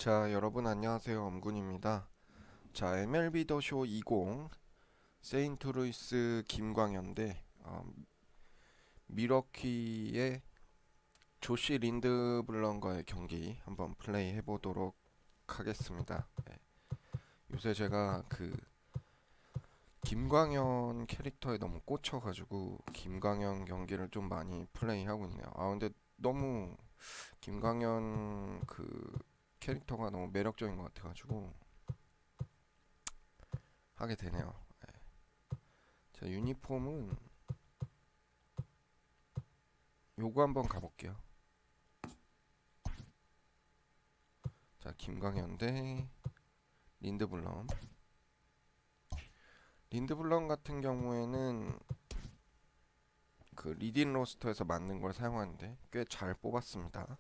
자, 여러분 안녕하세요. 엄군입니다. 자, MLB 더쇼 20 세인트루이스 김광현 대 미러키의 조시 린드블럼과의 경기 한번 플레이 해보도록 하겠습니다. 네. 요새 제가 김광현 캐릭터에 너무 꽂혀가지고 김광현 경기를 좀 많이 플레이하고 있네요. 근데 너무 김광현 캐릭터가 너무 매력적인 것 같아가지고 하게 되네요. 네. 자, 유니폼은 요거 한번 가볼게요. 자, 김광현 대 린드블럼. 린드블럼 같은 경우에는 리딘 로스터에서 만든 걸 사용하는데 꽤 잘 뽑았습니다.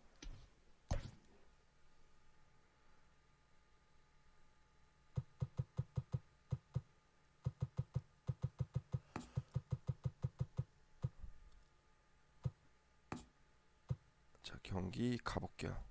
자, 경기 가볼게요.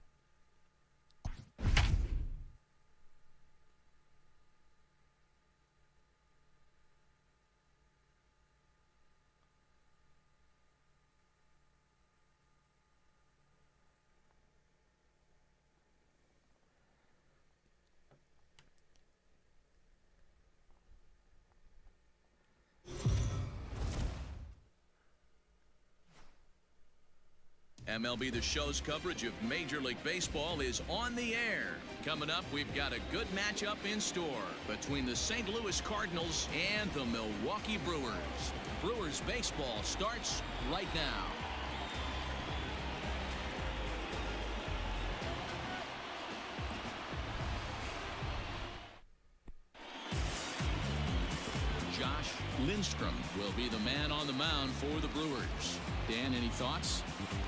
MLB The Show's coverage of Major League Baseball is on the air. Coming up, we've got a good matchup in store between the St. Louis Cardinals and the Milwaukee Brewers. Brewers baseball starts right now. Josh Lindstrom will be the man on the mound for the Brewers. Dan, any thoughts?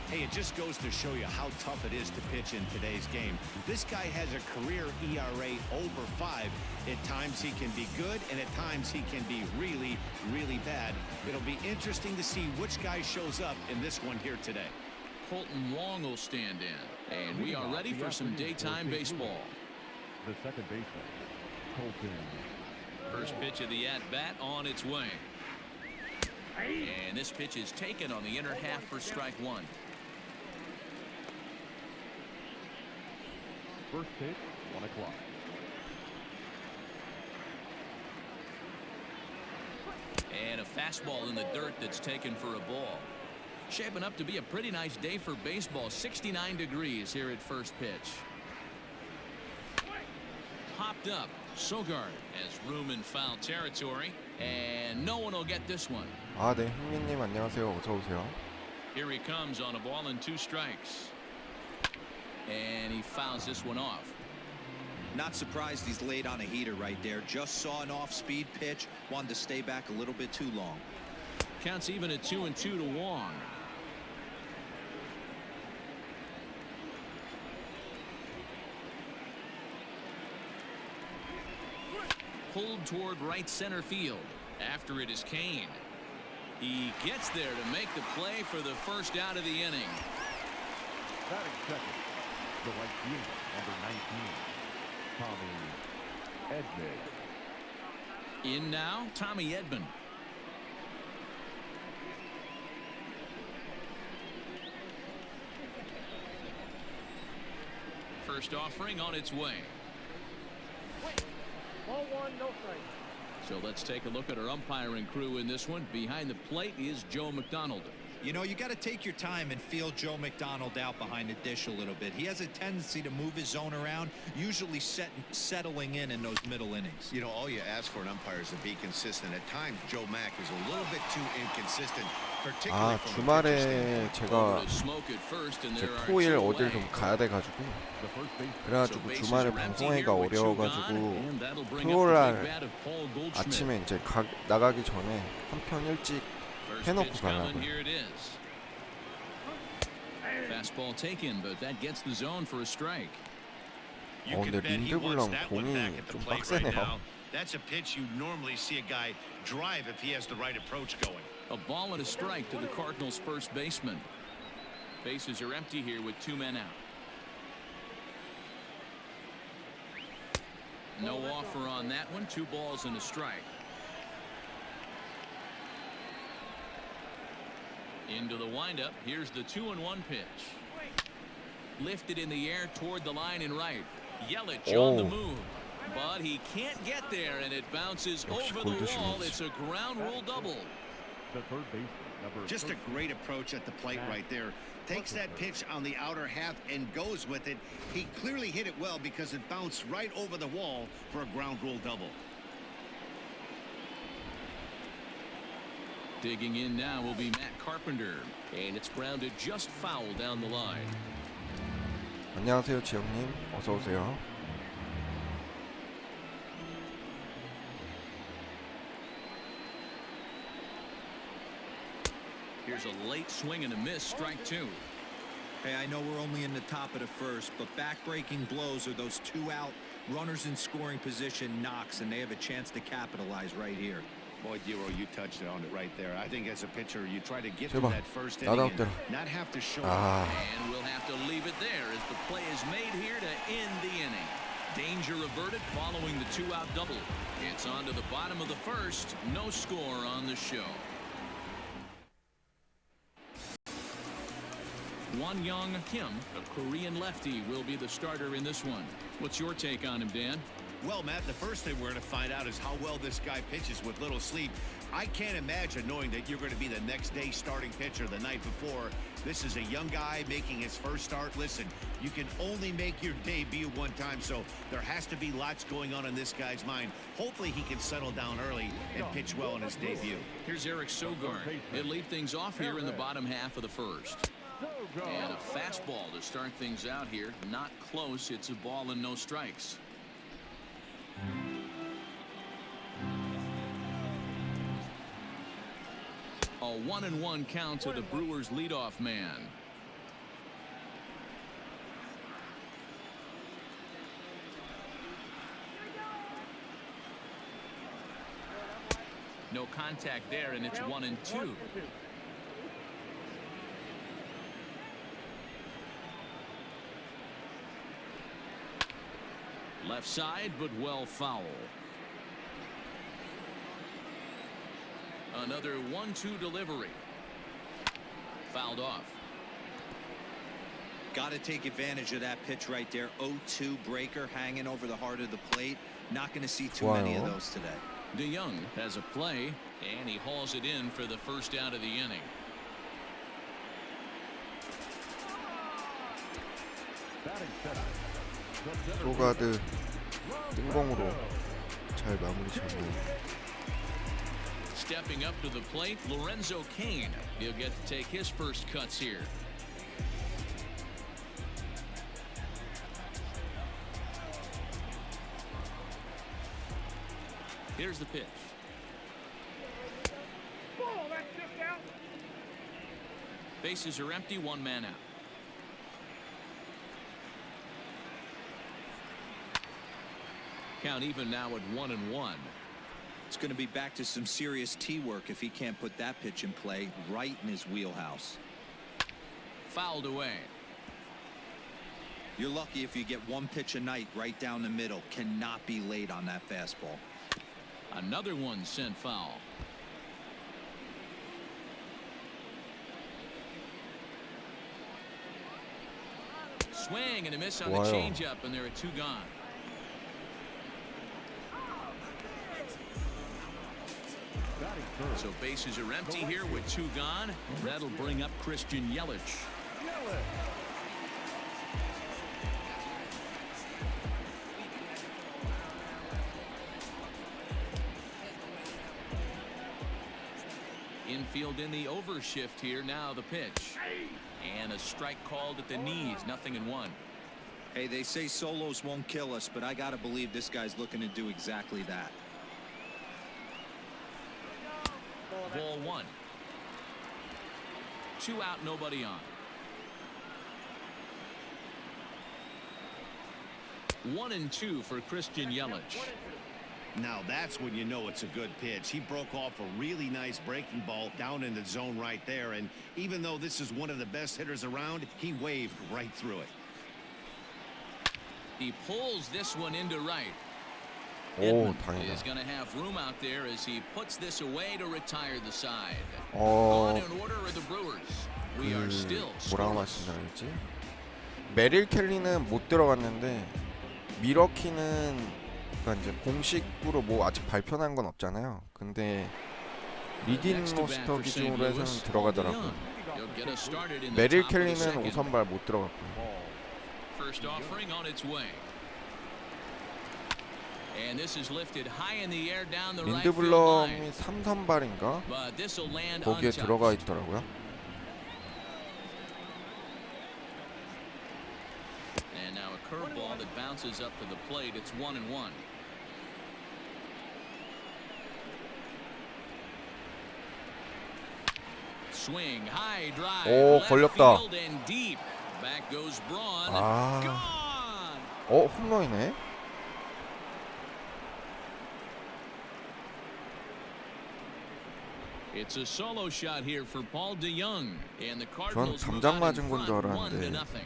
Hey, it just goes to show you how tough it is to pitch in today's game. This guy has a career ERA over 5. At times he can be good, and at times he can be really, really bad. It'll be interesting to see which guy shows up in this one here today. Colton Wong will stand in, and we are ready for some daytime baseball. The second baseman, Colton. First pitch of the at-bat on its way. And this pitch is taken on the inner half for strike one. First pitch, 1 o'clock. And a fastball in the dirt that's taken for a ball. Shaping up to be a pretty nice day for baseball. 69 degrees here at first pitch. Popped up. Sogard has room in foul territory, and no one will get this one. 네, 흥민님 안녕하세요. 어서 오세요. Here he comes on a ball and 2 strikes. And he fouls this one off. Not surprised he's laid on a heater right there. Just saw an off-speed pitch. Wanted to stay back a little bit too long. Counts even at 2-2 to Wong. Pulled toward right center field. After it is Kane. He gets there to make the play for the first out of the inning. Batting second, the right fielder, number 19, Tommy Edman. In now, Tommy Edman. First offering on its way. Ball 1, no strike. So let's take a look at our umpiring crew in this one. Behind the plate is Joe McDonald. You know, you got to take your time and feel Joe McDonald out behind the dish a little bit. He has a tendency to move his zone around, usually settling in those middle innings. You know, all you ask for an umpire is to be consistent. At times, Joe Mack is a little bit too inconsistent, particularly from a pitcher 주말에 standpoint. 제가 Smoke at first, and 이제 there are 토일 2 어딜 좀 away. 가야 돼가지고 The first baseman, 그래가지고 bases 주말에 are empty 방송하기가 here with 2 gone, 어려워가지고 and that'll bring up the big 토요일날 bat of Paul Goldschmidt. 아침에 이제 나가기 전에 한 편 일찍 First 해놓고 pitch coming, 가려고요. here it is. Fastball taken, but that gets the zone for a strike. You 근데 can bet he wants 린드블럼 that one 공이 back at the 좀 plate 빡세네요. right now. That's a pitch you normally see a guy drive if he has the right approach going. A ball and a strike to the Cardinals' first baseman. Bases are empty here with 2 men out. No offer on that one. 2 balls and a strike. Into the windup. Here's the 2-1 pitch. Lifted in the air toward the line and right. Yelich on the move. But he can't get there, and it bounces over the wall. It's a ground rule double. The third baseman, number Just a great approach at the plate right there. Takes that pitch on the outer half and goes with it. He clearly hit it well because it bounced right over the wall for a ground rule double. Digging in now will be Matt Carpenter, and it's grounded just foul down the line. 안녕하세요, 지영님. 어서 오세요. Here's a late swing and a miss, strike 2. Hey, I know we're only in the top of the first, but back-breaking blows are those 2 out runners in scoring position knocks, and they have a chance to capitalize right here. Boy, Dero, you touched it on it right there. I think as a pitcher, you try to get to 제발, that first 나도 inning 때려. and not have to show 아, And we'll have to leave it there as the play is made here to end the inning. Danger averted following the 2-out double. It's on to the bottom of the first. No score on the show. Won-Young Kim, a Korean lefty, will be the starter in this one. What's your take on him, Dan? Well, Matt, the first thing we're going to find out is how well this guy pitches with little sleep. I can't imagine knowing that you're going to be the next day starting pitcher the night before. This is a young guy making his first start. Listen, you can only make your debut one time, so there has to be lots going on in this guy's mind. Hopefully he can settle down early and pitch well in his debut. Here's Eric Sogard. He'll lead things off here in the bottom half of the first. And a fastball to start things out here. Not close. It's a ball and no strikes. A 1-1 count to the Brewers leadoff man. No contact there, and it's 1-2. Left side, but well foul. Another 1-2 delivery. Fouled off. Got to take advantage of that pitch right there. 0-2 breaker hanging over the heart of the plate. Not going to see too many of those today. DeYoung has a play, and he hauls it in for the first out of the inning. 소가드 뜬공으로 잘 마무리 잡네요. Stepping up to the plate, Lorenzo Cain. He'll get to take his first cuts here. Here's the pitch. Bases are empty, 1 man out. Count even now at 1-1. It's going to be back to some serious tee work if he can't put that pitch in play right in his wheelhouse. Fouled away. You're lucky if you get 1 pitch a night right down the middle. Cannot be late on that fastball. Another one sent foul. Swing and a miss on the changeup, and there are 2 gone. So bases are empty here with 2 gone. That'll bring up Christian Yelich. Infield in the overshift here. Now the pitch. And a strike called at the knees. 0-1. Hey, they say solos won't kill us, but I got to believe this guy's looking to do exactly that. Ball 1. 2 out, nobody on. 1-2 for Christian Yelich. Now that's when you know it's a good pitch. He broke off a really nice breaking ball down in the zone right there, and even though this is one of the best hitters around, he waved right through it. He pulls this one into right. 오, is 다행이다. going to have room out there as he puts this away to retire the side. 어, On in order are the Brewers. We are still 뭐라고 scoreless. 말씀드려야 되지? 메릴 켈리는 못 들어갔는데 미러키는 그러니까 이제 공식으로 뭐 아직 발표난 건 없잖아요. 근데 리딩 Next to bat 로스터 for St. 기준으로 Louis, 해서는 Paul 들어가더라고요. DeYoung. He'll get us started in the 메릴 top of the 켈리는 second. 5선발 못 들어갔고요. First offering on its way. And this is lifted high in the air down the right field line. 린드블럼이 3선발인가? But this will land 거기에 untouched. 들어가 있더라고요. And now a curveball that bounces up to the plate. It's 1-1. Swing, high drive. 오, left 걸렸다. field and deep. Back goes Braun. 아. Gone. 홈런이네. It's a solo shot here for Paul DeYoung, and the 전 Cardinals move 담장 out in 맞은 건 front 줄 1-0. 알았는데.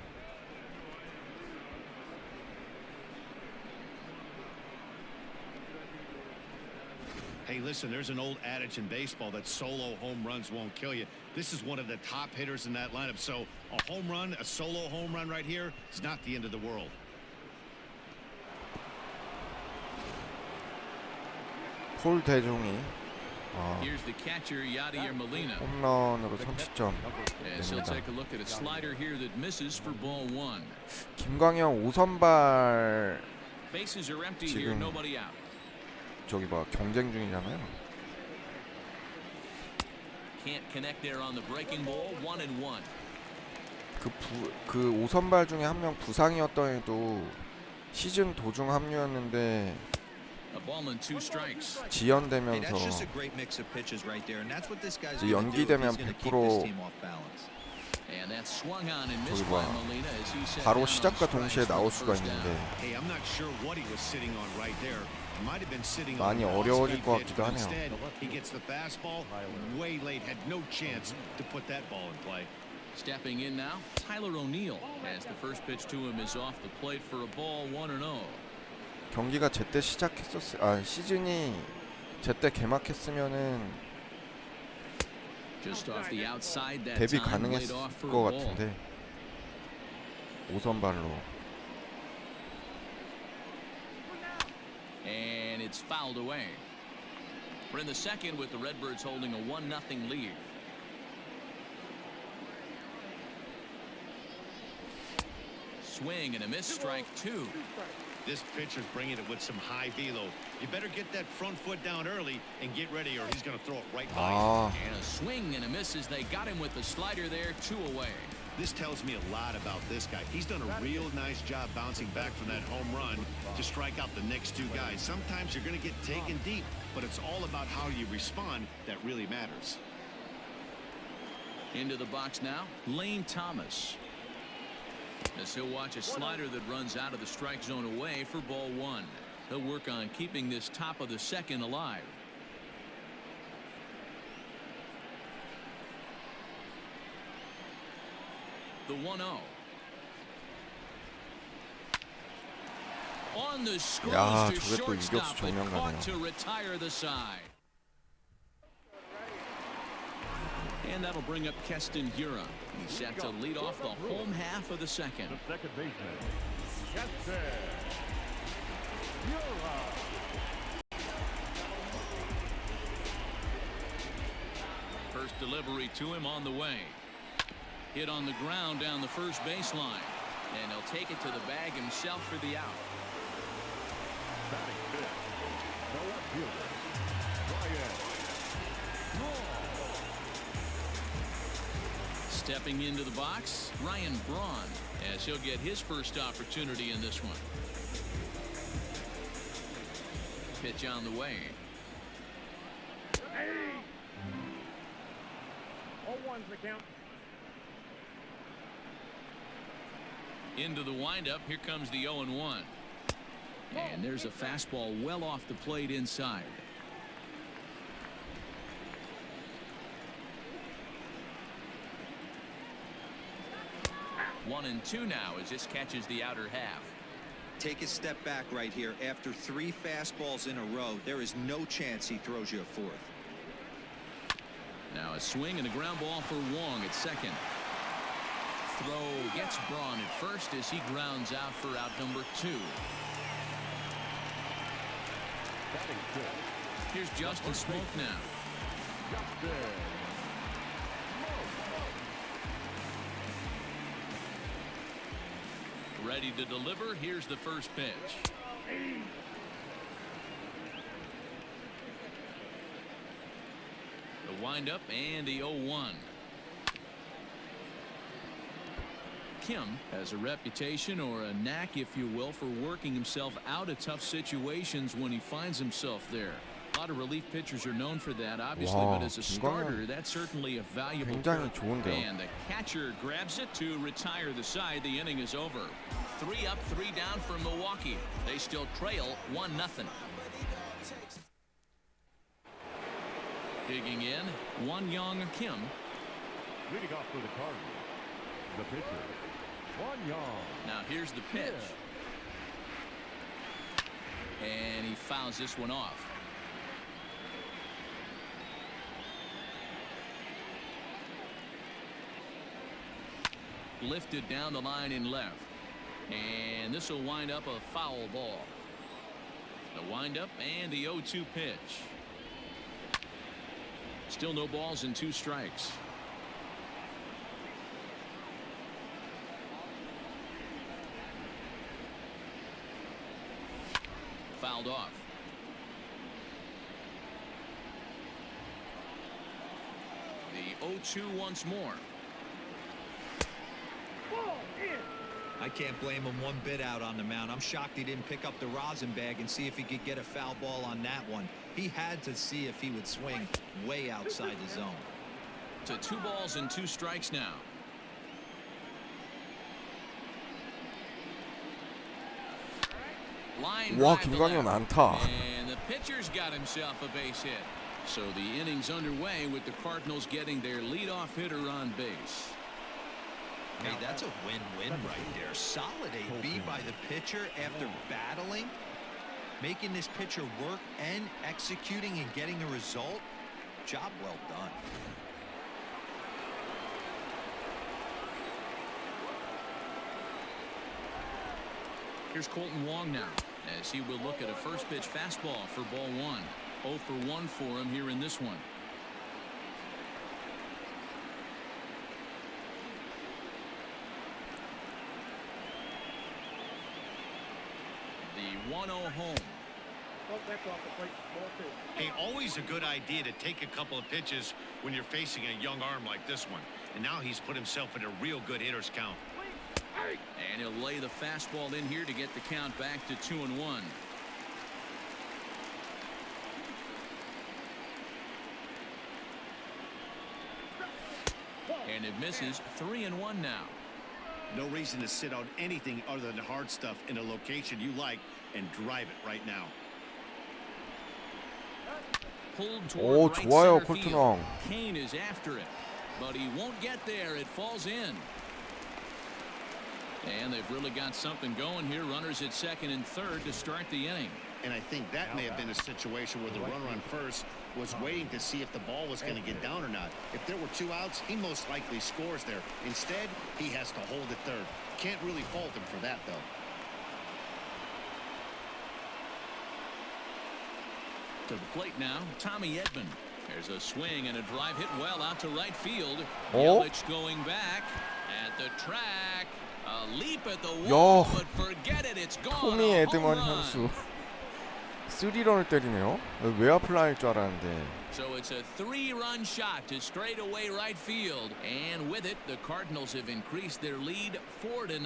Hey, listen, there's an old adage in baseball that solo home runs won't kill you. This is one of the top hitters in that lineup. So a home run, a solo home run right here, is not the end of the world. 폴 대종이 Here's the catcher, Yadier Molina. 홈런으로 30점 As he'll 냅니다. take a look at a slider here that misses for ball one. 김광현 5선발 Bases are empty here, 지금 nobody out. 저기 봐 경쟁 중이잖아요. Can't connect there on the breaking ball. 1-1. 그 5선발 중에 한 명 부상이었던 애도 시즌 도중 합류했는데 A ball and 2 strikes. Hey, 지연되면서 that's just a great mix of pitches right there, and that's what this guy's 이제 going to do if 연기되면 he's going to keep this 100% team off balance. And that's swung on and 저기 missed by 봐 Molina as he set 바로 down on 시작과 strikes 동시에 for 나올 the 수가 first down. 있는데 Hey, I'm not sure what he was sitting on right there. He might have been sitting 많이 on a 어려워질 off-speed 것 pitch, 같기도 but 하네요. instead he gets the fastball way late, had no chance to put that ball in play. Stepping in now, Tyler O'Neill, as the first pitch to him is off the plate for a ball 1-0. 경기가 제때 시즌이 제때 개막했으면은 Just off the outside that 데뷔 time, laid 가능했을 off for a 것 ball. 같은데 5선발로 And it's fouled away. We're in the second with the Redbirds holding a 1-0 lead. Swing and a miss, strike 2. This pitcher's bringing it with some high velo. You better get that front foot down early and get ready, or he's going to throw it right by you. 아 And a swing and a miss as they got him with the slider there, 2 away. This tells me a lot about this guy. He's done a real nice job bouncing back from that home run to strike out the next two guys. Sometimes you're going to get taken deep, but it's all about how you respond that really matters. Into the box now, Lane Thomas. As he'll watch a slider that runs out of the strike zone away for ball 1. He'll work on keeping this top of the second alive. The 1-0. On the scores 야, to 저게 또 유격수 shortstop, but 정면 caught 가네요. to retire the side. And that'll bring up Keston Hiura. He's set to lead off the home half of the second. The second baseman, Keston Hiura. First delivery to him on the way. Hit on the ground down the first baseline. And he'll take it to the bag himself for the out. Batting fifth, the left fielder, Brian Braun. Stepping into the box, Ryan Braun, as he'll get his first opportunity in this one. Pitch on the way. 0-1's the count. Into the windup, here comes the 0-1. And there's a fastball well off the plate inside. One and two now as this catches the outer half. Take a step back right here. After 3 fastballs in a row, there is no chance he throws you a 4th. Now a swing and a ground ball for Wong at second. Throw gets Braun at first as he grounds out for out number 2. Batting fifth. Here's Justin Smoke now. Justin. Ready to deliver. Here's the first pitch. The windup and the 0-1. Kim has a reputation, or a knack if you will, for working himself out of tough situations when he finds himself there. A lot of relief pitchers are known for that, obviously, Wow, but as a 김광현 starter, that's certainly a valuable 굉장히 perk. 좋은데요. And the catcher grabs it to retire the side. The inning is over. 3 up, 3 down for Milwaukee. They still trail 1-0. Digging in, Won-Young Kim. Leading off for the Cardinals, the pitcher, Won-Young. Now here's the pitch. And he fouls this one off. Lifted down the line in left. And this will wind up a foul ball. The windup and the 0-2 pitch. Still no balls and 2 strikes. Fouled off. The 0-2 once more. I can't blame him one bit out on the mound. I'm shocked he didn't pick up the rosin bag and see if he could get a foul ball on that one. He had to see if he would swing way outside the zone. To 2 balls and 2 strikes now. Line 와, drive to 김광현 left. 안타. And the pitcher's got himself a base hit. So the inning's underway with the Cardinals getting their leadoff hitter on base. Hey, that's a win-win right there. Solid AB by the pitcher after battling, making this pitcher work and executing and getting a result. Job well done. Here's Colton Wong now, as he will look at a first pitch fastball for ball 1. 0 for 1 for him here in this one. The 1-0 home. Hey, always a good idea to take a couple of pitches when you're facing a young arm like this one. And now he's put himself in a real good hitter's count. And he'll lay the fastball in here to get the count back to 2-1. And it misses. 3-1 now. No reason to sit on anything other than hard stuff in a location you like and drive it right now. Pulled 오, toward right 좋아요, center field. 콜트랑. Kane is after it, but he won't get there. It falls in. And they've really got something going here. Runners at second and third to start the inning. And I think that may have been a situation where the runner on first was waiting to see if the ball was going to get down or not. If there were 2 outs, he most likely scores there. Instead, he has to hold at third. Can't really fault him for that, though. To the plate now, Tommy Edman. There's a swing and a drive hit well out to right field. Oh. Yelich going back at the track. A leap at the 야, wall, but forget it. It's gone. 토미 A home 에드먼 run. 선수 3런을 때리네요. 외야플라이일 줄 알았는데. So it's a 3-run shot to straightaway right field, and with it, the Cardinals have increased their lead 4-0.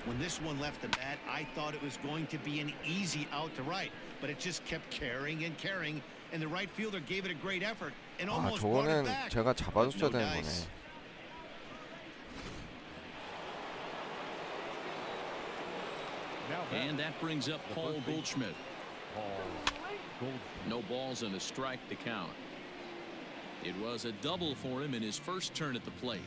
When this one left the bat, I thought it was going to be an easy out to right, but it just kept carrying and carrying, and the right fielder gave it a great effort and 아, almost brought 저거는 it back. 제가 잡아줬어야 No 되는 dice. 거네. And that brings up Paul Goldschmidt. Paul Goldschmidt. No balls and a strike to count. It was a double for him in his first turn at the plate.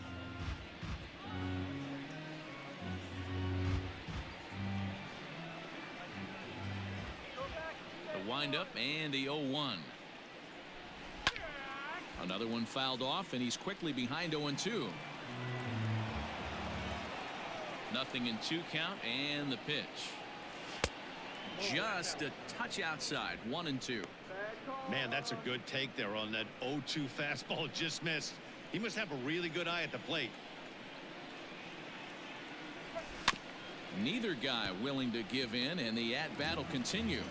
The windup and the 0-1. Another one fouled off, and he's quickly behind 0-2. Nothing in 2 count, and the pitch. Just a touch outside, 1-2. Man, that's a good take there on that 0-2 fastball. Just missed. He must have a really good eye at the plate. Neither guy willing to give in, and the at-bat will continue.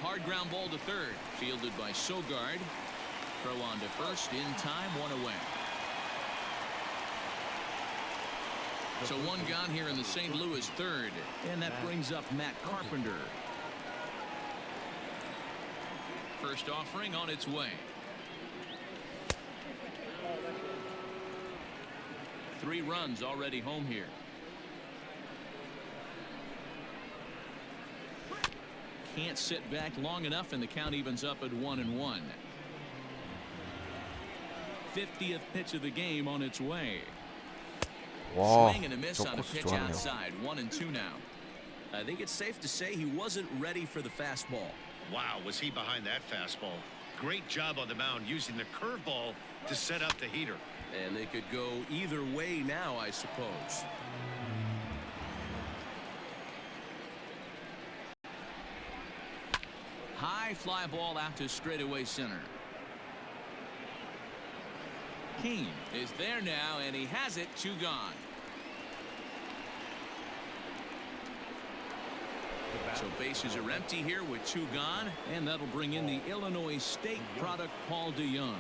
Hard ground ball to third, fielded by Sogard. Throw on to first, in time, 1 away. So 1 gone here in the St. Louis third, and that brings up Matt Carpenter. First offering on its way. 3 runs already home here. Can't sit back long enough, and the count evens up at 1-1. 50th pitch of the game on its way. 와, Swing and a miss 저 on a 코스 pitch 좋았네요. outside. 1-2 now. I think it's safe to say he wasn't ready for the fastball. Wow, was he behind that fastball. Great job on the mound using the curveball to set up the heater. And they could go either way now, I suppose. High fly ball out to straightaway center. Kane is there now, and he has it. 2 gone. So bases are empty here with 2 gone, and that'll bring in the Illinois State product, Paul DeYoung.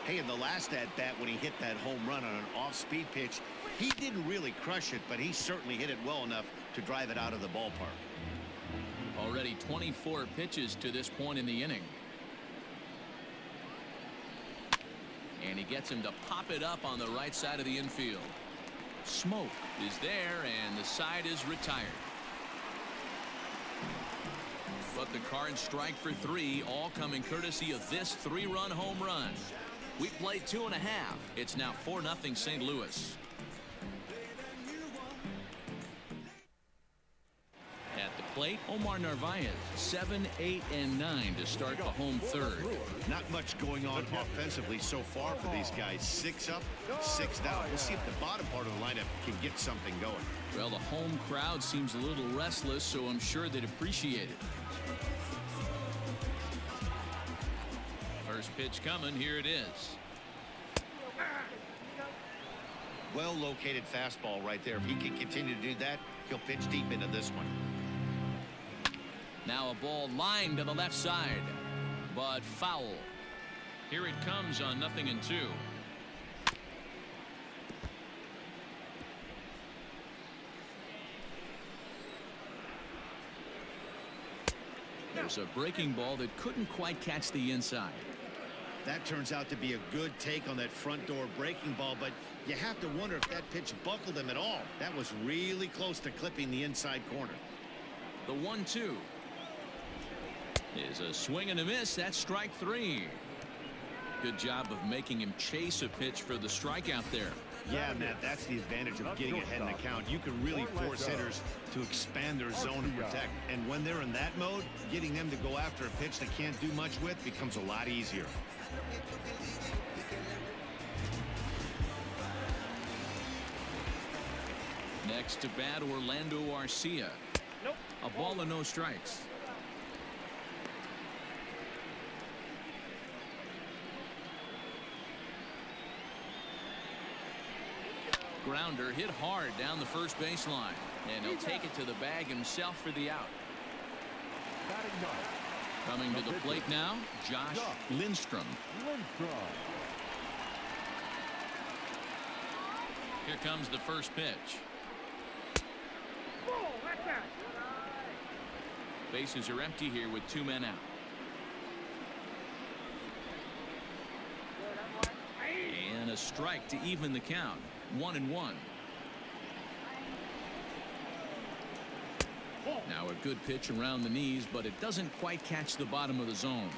Hey, in the last at-bat when he hit that home run on an off-speed pitch, he didn't really crush it, but he certainly hit it well enough to drive it out of the ballpark. Already 24 pitches to this point in the inning. And he gets him to pop it up on the right side of the infield. Smoke is there, and the side is retired. But the Cards strike for 3, all coming courtesy of this 3-run home run. We played 2.5. It's now 4-0 St. Louis. At the plate, Omar Narvaez, 7, 8, and 9 to start the home third. Not much going on offensively so far for these guys. 6 up, 6 down. We'll see if the bottom part of the lineup can get something going. Well, the home crowd seems a little restless, so I'm sure they'd appreciate it. First pitch coming. Here it is. Well located fastball right there. If he can continue to do that, he'll pitch deep into this one. Now a ball lined to the left side, but foul. Here it comes on 0-2. There's a breaking ball that couldn't quite catch the inside. That turns out to be a good take on that front door breaking ball, but you have to wonder if that pitch buckled him at all. That was really close to clipping the inside corner. The 1-2 is a swing and a miss. That's strike 3. Good job of making him chase a pitch for the strikeout there. Yeah, Matt, that's the advantage of getting ahead in the count. You can really force hitters to expand their zone and protect. And when they're in that mode, getting them to go after a pitch they can't do much with becomes a lot easier. Next to bat, Orlando Arcia. A ball and no strikes. Grounder hit hard down the first baseline, and he'll take it to the bag himself for the out. Coming to the plate now, Josh Lindstrom. Here comes the first pitch. Bases are empty here with 2 men out. And a strike to even the count. 1-1. Now a good pitch around the knees, but it doesn't quite catch the bottom of the zone.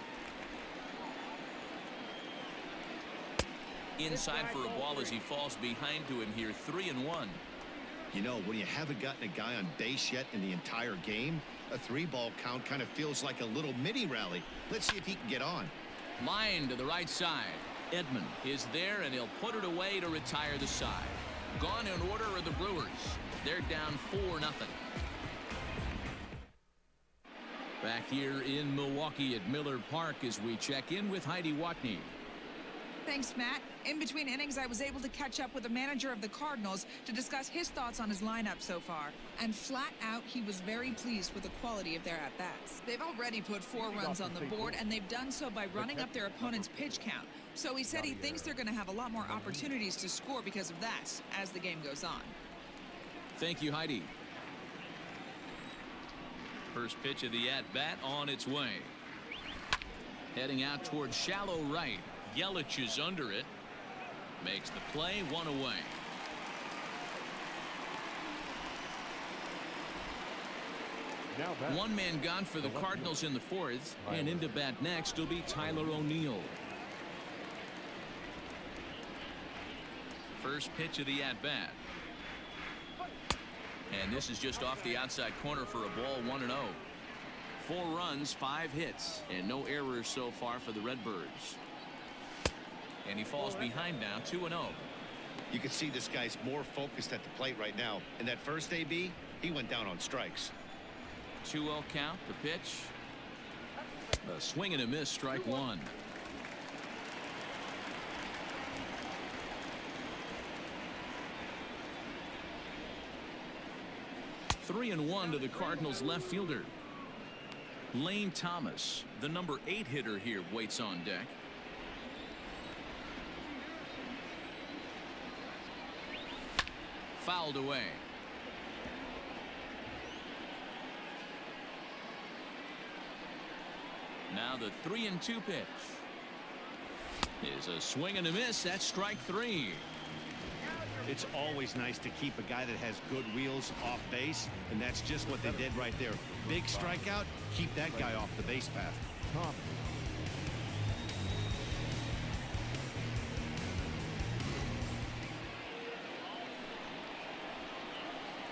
Inside for a ball as he falls behind to him here, 3-1. You know, when you haven't gotten a guy on base yet in the entire game, a 3-ball count kind of feels like a little mini rally. Let's see if he can get on. Line to the right side. Edman is there, and he'll put it away to retire the side. Gone in order are the Brewers. They're down 4-0. Back here in Milwaukee at Miller Park as we check in with Heidi Watney. Thanks, Matt. In between innings, I was able to catch up with the manager of the Cardinals to discuss his thoughts on his lineup so far. And flat out, he was very pleased with the quality of their at-bats. They've already put 4 runs on the board, and they've done so by running up their opponent's pitch count. So he said he thinks they're going to have a lot more opportunities to score because of that as the game goes on. Thank you, Heidi. First pitch of the at-bat on its way. Heading out towards shallow right. Yelich is under it. Makes the play, 1 away. One man gone for the Cardinals in the 4th, and into bat next will be Tyler O'Neill. First pitch of the at-bat. And this is just off the outside corner for a ball, 1-0. 4 runs, 5 hits, and no errors so far for the Redbirds. And he falls behind now, 2-0. You can see this guy's more focused at the plate right now. In that first AB, he went down on strikes. 2-0 count, the pitch. A swing and a miss, strike 1. Three and 1 to the Cardinals left fielder. Lane Thomas, the number 8 hitter here, waits on deck. Fouled away. Now the 3-2 pitch is a swing and a miss. That's strike 3. It's always nice to keep a guy that has good wheels off base, and that's just what they did right there. Big strikeout, keep that guy off the base path.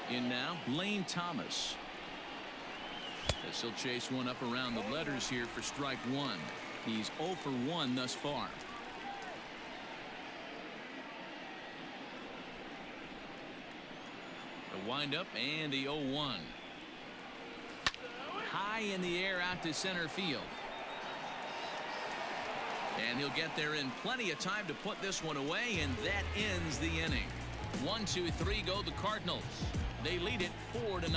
In now, Lane Thomas. This will chase one up around the letters here for strike 1. He's 0 for 1 thus far. The windup and the 0-1. High in the air out to center field. And he'll get there in plenty of time to put this one away, and that ends the inning. 1, 2, 3 go the Cardinals. They lead it 4-0.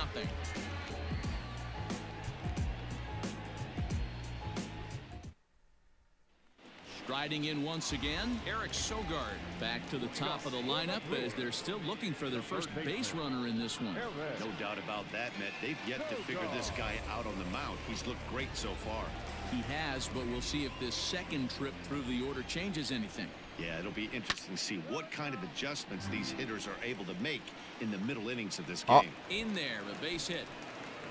Striding in once again, Eric Sogard back to the top of the lineup as they're still looking for their first base runner in this one. No doubt about that, Matt. They've yet to figure this guy out on the mound. He's looked great so far. He has, but we'll see if this second trip through the order changes anything. Yeah, it'll be interesting to see what kind of adjustments these hitters are able to make in the middle innings of this game. In there, a base hit.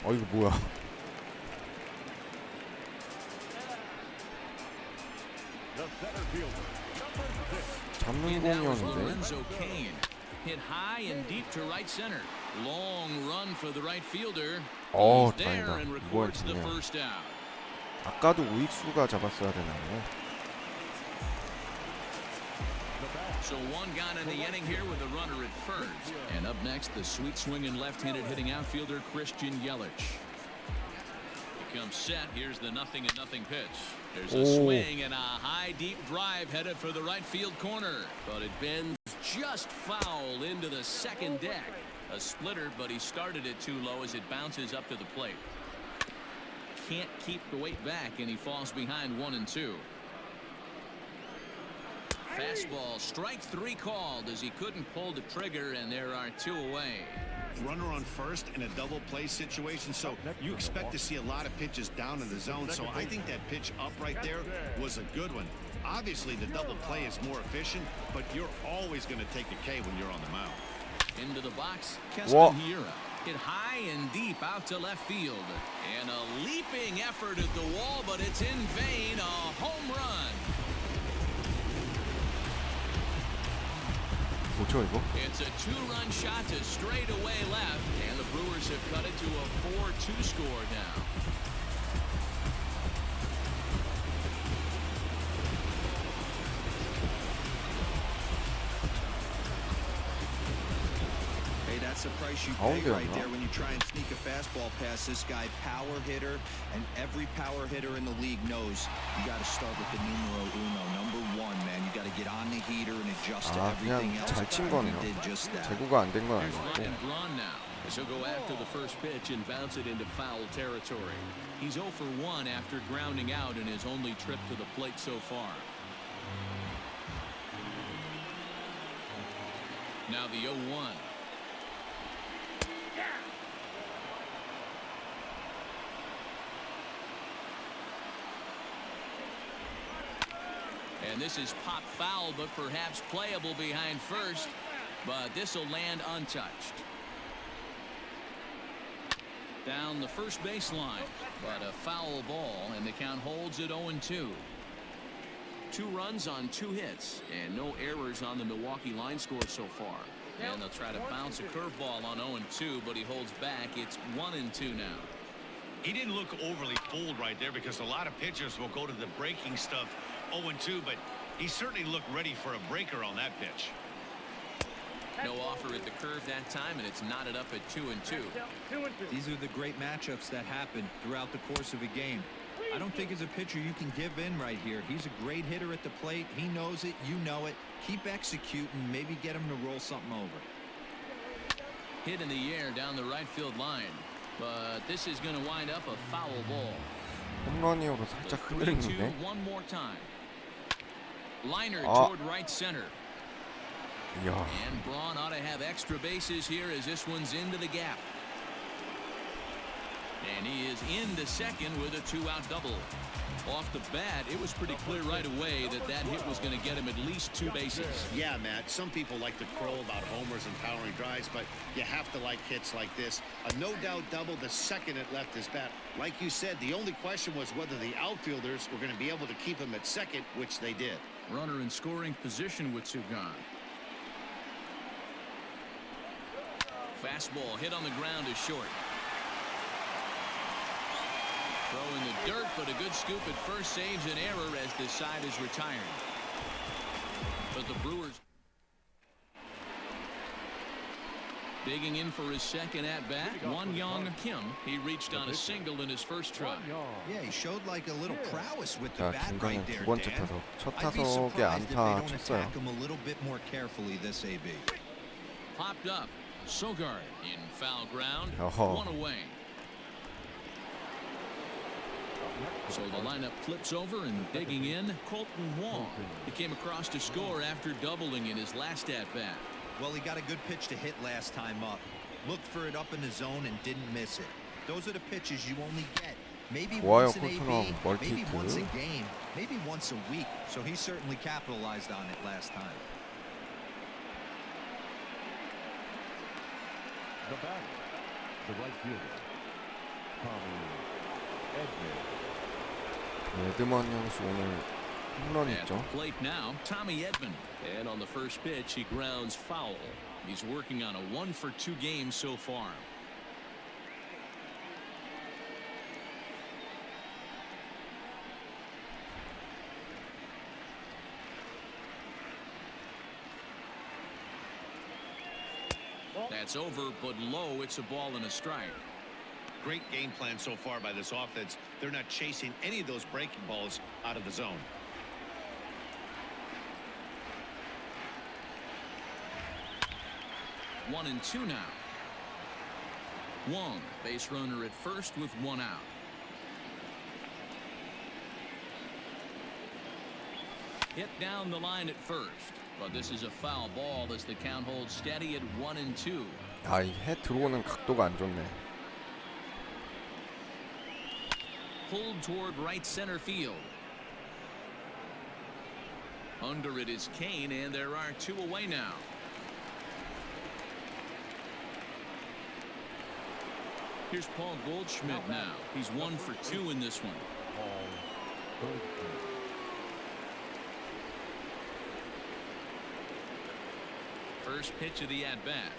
이거 뭐야? 잡는 공이었는데. Lorenzo Cain hit high and deep to right center. Long run for the right fielder. He's there 다행이다. and 이건 records the 중요해. first out. 아까도 우익수가 잡았어야 되나요? So one gone in the inning here with a runner at first. And up next, the sweet swinging left-handed hitting outfielder Christian Yelich. He comes set. Here's the 0-0 pitch. There's a swing and a high deep drive headed for the right field corner, but it bends just foul into the second deck. A splitter, but he started it too low as it bounces up to the plate. Can't keep the weight back, and he falls behind 1-2. Fastball, strike 3 called as he couldn't pull the trigger, and there are 2 away. Runner on first in a double play situation, so you expect to see a lot of pitches down in the zone. So I think that pitch up right there was a good one. Obviously the double play is more efficient, but you're always going to take a K when you're on the mound. Into the box, Keston Hiura. Hit high and deep out to left field. And a leaping effort at the wall, but it's in vain. A home run. 뭐죠 이거? It's a two-run shot to straightaway left, and the Brewers have cut it to a 4-2 score now. Hey, that's the price you pay right there when you try and sneak a fastball past this guy. Power hitter, and every power hitter in the league knows you got to start with the numero uno, number one, man. You got to get on the heater and adjust to everything 그냥 else. 잘 친 거네요. He did just that. 제구가 안 된 건 Here's 아니고. Ryan Braun now. He'll go after the first pitch and bounce it into foul territory. He's 0 for 1 after grounding out in his only trip to the plate so far. Now the 0-1. And this is pop foul, but perhaps playable behind first. But this will land untouched. Down the first baseline, but a foul ball, and the count holds at 0-2. 2 runs on 2 hits, and no errors on the Milwaukee line score so far. And they'll try to bounce a curveball on 0-2, but he holds back. It's 1-2 now. He didn't look overly fooled right there because a lot of pitchers will go to the breaking stuff 0-2, but he certainly looked ready for a breaker on that pitch. No offer at the curve that time, and it's knotted up at 2-2. These are the great matchups that happen throughout the course of a game. I don't think as a pitcher you can give in right here. He's a great hitter at the plate. He knows it. You know it. Keep executing. Maybe get him to roll something over. Hit in the air down the right field line. But this is going to wind up a foul ball. 홈런이어로 살짝 흔들리는데. 3-2 one more time. Liner toward right center. 이야. And Braun ought to have extra bases here as this one's into the gap. And he is into second with a 2-out double. Off the bat, it was pretty clear right away that that hit was going to get him at least 2 bases. Yeah, Matt, some people like to crow about homers and powering drives, but you have to like hits like this. A no-doubt double the second it left his bat. Like you said, the only question was whether the outfielders were going to be able to keep him at second, which they did. Runner in scoring position with 2 gone. Fastball hit on the ground is short. Throw in the dirt, but a good scoop at first saves an error as this side is retired. But the Brewers digging in for his second at-bat. Won-Young Kim. He reached on a single in his first try. Yeah, he showed like a little prowess with the 자, bat 김광현 right there, 두 번째 Dan. 타석. 첫 I'd be 타석에 surprised if they 안타 don't 쳤어요. attack him a little bit more carefully this AB. Popped up. Sogard in foul ground. 어허. 1 away. So the lineup flips over and digging in. Colton Wong. He came across to score after doubling in his last at-bat. Well, he got a good pitch to hit last time up. Looked for it up in the zone and didn't miss it. Those are the pitches you only get. Maybe 좋아요, once an AB, 콜트넘 maybe once a 멀티히트. game, maybe once a week. So he certainly capitalized on it last time. The batter, the right fielder, Tommy Edman. 에드먼 형수 오늘 홈런 At 있죠. the plate now, Tommy Edman. And on the first pitch, he grounds foul. He's working on a 1-for-2 game so far. That's over, but low. It's a ball and a strike. Great game plan so far by this offense. They're not chasing any of those breaking balls out of the zone. One and two now. Wong, base runner at first with 1 out. Hit down the line at first, but this is a foul ball as the count holds steady at 1 and 2. 아, 이 해 들어오는 각도가 안 좋네. Pulled toward right center field. Under it is Kane, and there are 2 away now. Here's Paul Goldschmidt now. He's 1 for 2 in this one. First pitch of the at-bat.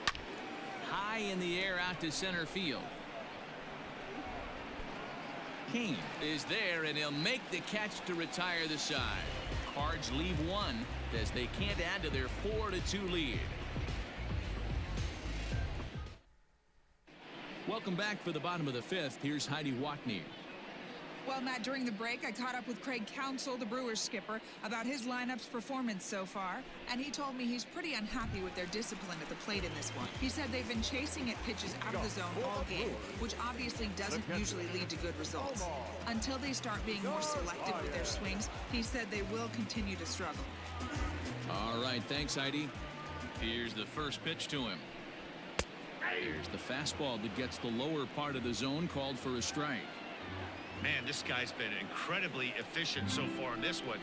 High in the air out to center field. Kane is there, and he'll make the catch to retire the side. Cards leave one as they can't add to their 4-2 lead. Welcome back for the bottom of the 5th. Here's Heidi Watney. Well, Matt, during the break, I caught up with Craig Counsell, the Brewers skipper, about his lineup's performance so far, and he told me he's pretty unhappy with their discipline at the plate in this one. He said they've been chasing at pitches out of the zone all game, which obviously doesn't usually lead to good results. Until they start being more selective with their swings, he said they will continue to struggle. All right, thanks, Heidi. Here's the first pitch to him. Here's the fastball that gets the lower part of the zone, called for a strike. Man, this guy's been incredibly efficient so far in this one.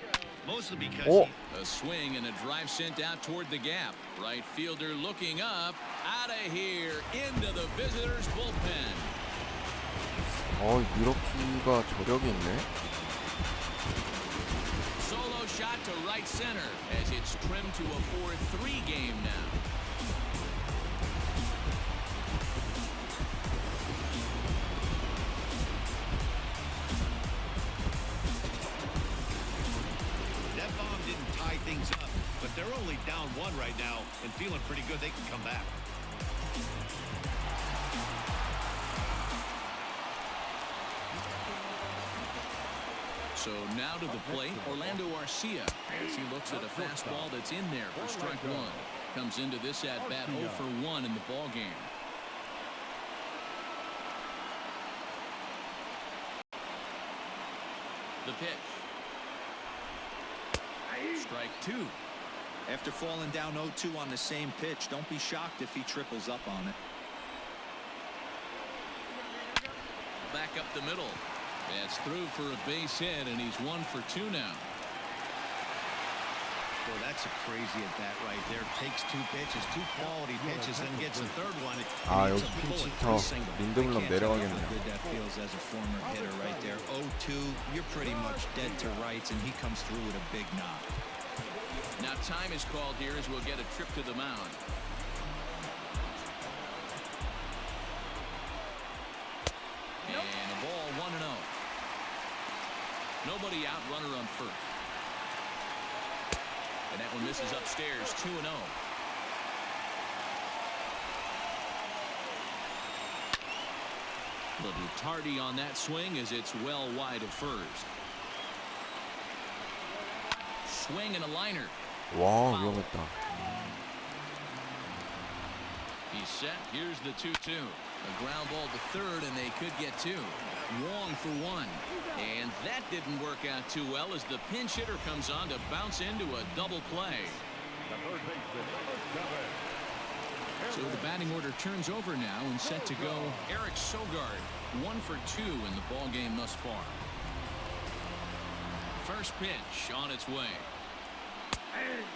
Mostly because A swing and a drive sent out toward the gap. Right fielder looking up. Out of here. Into the visitors' bullpen. 유로키가 저력이 있네. Solo shot to right center as it's trimmed to a 4-3 game now. things up, but they're only down 1 right now and feeling pretty good they can come back. So now to the plate, Orlando Arcia, as he looks at a fastball that's in there for strike 1. Comes into this at bat 0 for 1 in the ball game. The pitch. Strike 2. After falling down 0-2 on the same pitch, don't be shocked if he triples up on it. Back up the middle. That's through for a base hit, and he's 1 for 2 now. Well, that's a crazy at bat right there. Takes 2 pitches, 2 quality pitches, then gets a 3rd one. 여기 핀치터 린드블럼 내려가겠네요. How good that feels as a former hitter right there. 0-2, you're pretty much dead to rights, and he comes through with a big knock. Now time is called here as we'll get a trip to the mound. And a ball 1-0. Nobody out, runner on first. And that one misses upstairs, 2-0. Little tardy on that swing as it's well wide of first. Swing and a liner. 와, 위험했다. He's set. Here's the 2-2. A ground ball to third, and they could get 2. Wong for 1. And that didn't work out too well as the pinch hitter comes on to bounce into a double play. So the batting order turns over now and set to go Eric Sogard, 1 for 2 in the ball game thus far. First pitch on its way.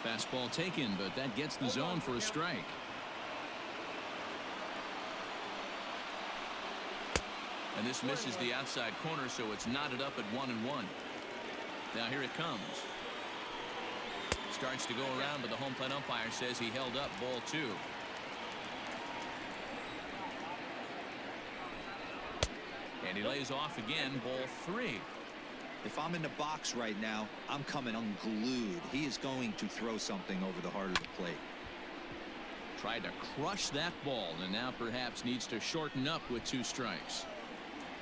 Fastball taken, but that gets the zone for a strike. And this misses the outside corner, so it's knotted up at 1-1. Now here it comes. Starts to go around, but the home plate umpire says he held up ball 2. And he lays off again, ball 3. If I'm in the box right now, I'm coming unglued. He is going to throw something over the heart of the plate. Tried to crush that ball, and now perhaps needs to shorten up with 2 strikes.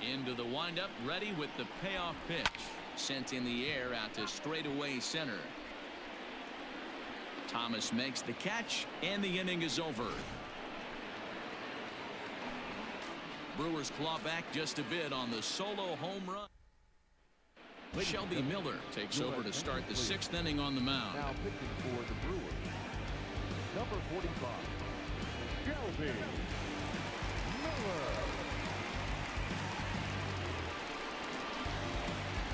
Into the windup, ready with the payoff pitch. Sent in the air out to straightaway center. Thomas makes the catch, and the inning is over. Brewers claw back just a bit on the solo home run. Shelby Miller takes over to start the 6th inning on the mound. Now pitching for the Brewers, number 45, Shelby Miller.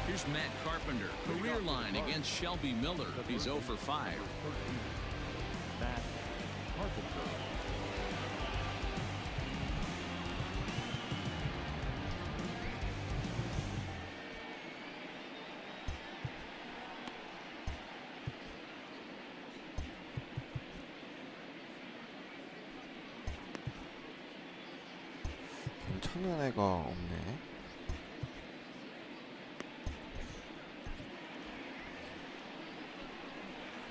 Here's Matt Carpenter, career line against Shelby Miller. He's 0 for 5. Matt Carpenter. 쓰는 애가 없네.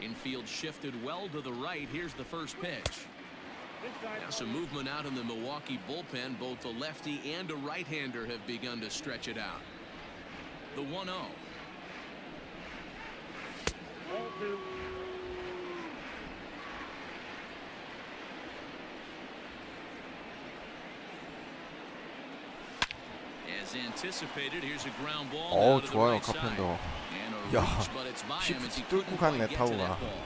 Infield shifted well to the right. Here's the first pitch. Now some movement out in the Milwaukee bullpen. Both the lefty and a right-hander have begun to stretch it out. The 1-0. As anticipated, here's a ground ball. 어, down to the 좋아요, right side. 카펜더. And a 야, reach, but it's by him as he 시프트 couldn't 뚫고 갔네, quite get to 타구가. that ball.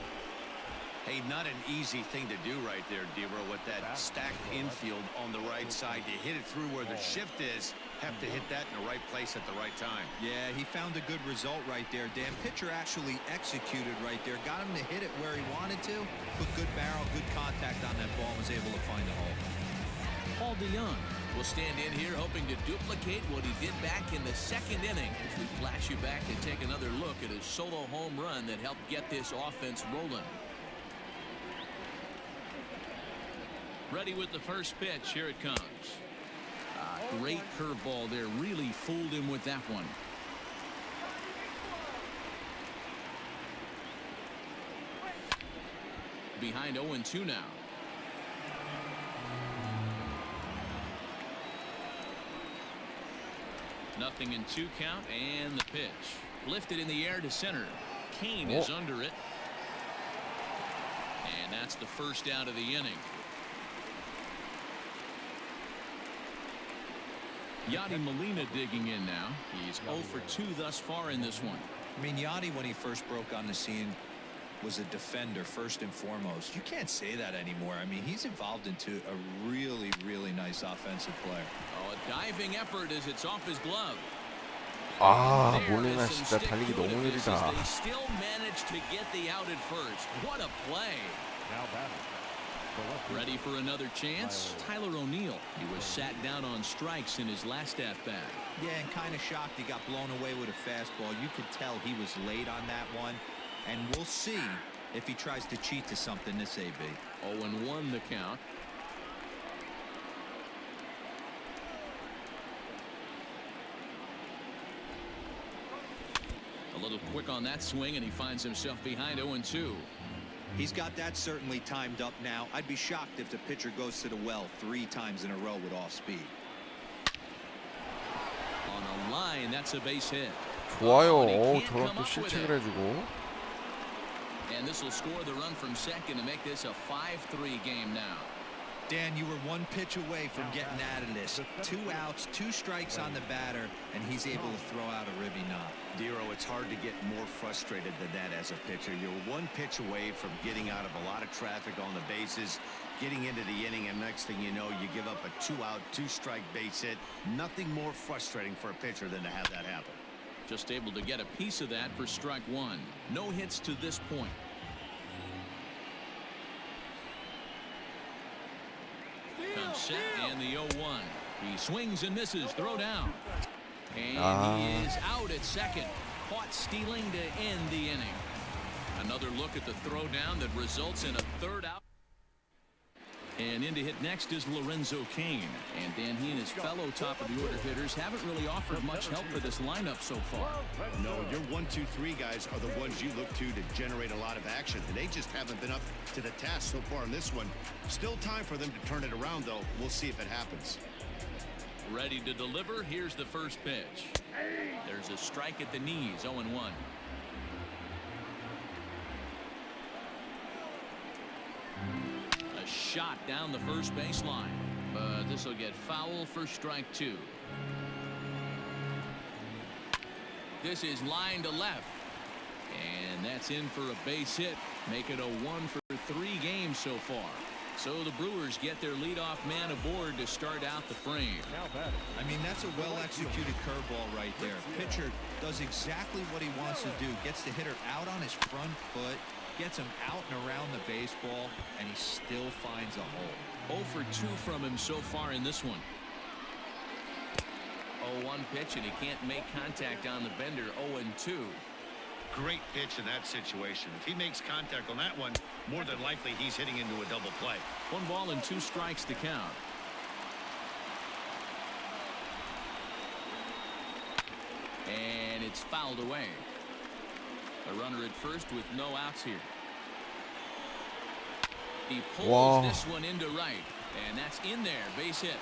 Hey, not an easy thing to do right there, Debra, with that stacked infield on the right side. To hit it through where the shift is, have to hit that in the right place at the right time. Yeah, he found a good result right there, Dan. Pitcher actually executed right there. Got him to hit it where he wanted to. Put good barrel, good contact on that ball, and was able to find the hole. Paul DeYoung will stand in here hoping to duplicate what he did back in the second inning as we flash you back and take another look at his solo home run that helped get this offense rolling. Ready with the first pitch. Here it comes. Great curveball there. Really fooled him with that one. Behind 0-2 now. Nothing in 2 count, and the pitch lifted in the air to center. Kane is under it, and that's the first out of the inning. Yadi Molina digging in now. He's 0 for 2 thus far in this one. I mean, Yadi, when he first broke on the scene, was a defender first and foremost. You can't say that anymore. I mean, he's evolved into a really, really nice offensive player. Oh, a diving effort as it's off his glove. 아, There 몰리나 is some 진짜 stick 달리기 to it 너무 as 느리다. They still managed to get the out at first. What a play. Now batting. Ready for another chance? Tyler O'Neill. He was sat down on strikes in his last at-bat. Yeah, and kind of shocked he got blown away with a fastball. You could tell he was late on that one. And we'll see if he tries to cheat to something this AB. 0-1 the count. A little quick on that swing, and he finds himself behind 0-2. He's got that certainly timed up now. I'd be shocked if the pitcher goes to the well 3 times in a row with off speed. On a line, that's a base hit. 좋아요. And he 오, can't 저런 come 또 up with 실책을 it. 해주고. And this will score the run from second to make this a 5-3 game now. Dan, you were 1 pitch away from getting out of this. 2 outs, 2 strikes on the batter, and he's able to throw out a ribby knot. Dero, it's hard to get more frustrated than that as a pitcher. You're 1 pitch away from getting out of a lot of traffic on the bases, getting into the inning, and next thing you know, you give up a 2-out, 2-strike base hit. Nothing more frustrating for a pitcher than to have that happen. Just able to get a piece of that for strike 1. No hits to this point. Comes set and the 0-1. He swings and misses. Throw down. And he is out at second. Caught stealing to end the inning. Another look at the throw down that results in a 3rd out. And in to hit next is Lorenzo Cain. And Dan, he and his fellow top-of-the-order hitters haven't really offered much help for this lineup so far. No, your 1, 2, 3 guys are the ones you look to generate a lot of action, and they just haven't been up to the task so far in this one. Still time for them to turn it around, though. We'll see if it happens. Ready to deliver. Here's the first pitch. There's a strike at the knees. 0-1. A shot down the first baseline, but this will get foul for strike 2. This is line to left, and that's in for a base hit. Make it a 1 for 3 games so far. So the Brewers get their leadoff man aboard to start out the frame. I mean, that's a well-executed curveball right there. Pitcher does exactly what he wants to do. Gets the hitter out on his front foot, gets him out and around the baseball, and he still finds a hole. 0 for 2 from him so far in this one. 0-1 pitch, and he can't make contact on the bender. 0-2. Great pitch in that situation. If he makes contact on that one, more than likely he's hitting into a double play. 1 ball and 2 strikes to count. And it's fouled away. A runner at first with no outs here. He pulls Wow. this one into right, and that's in there, base hit.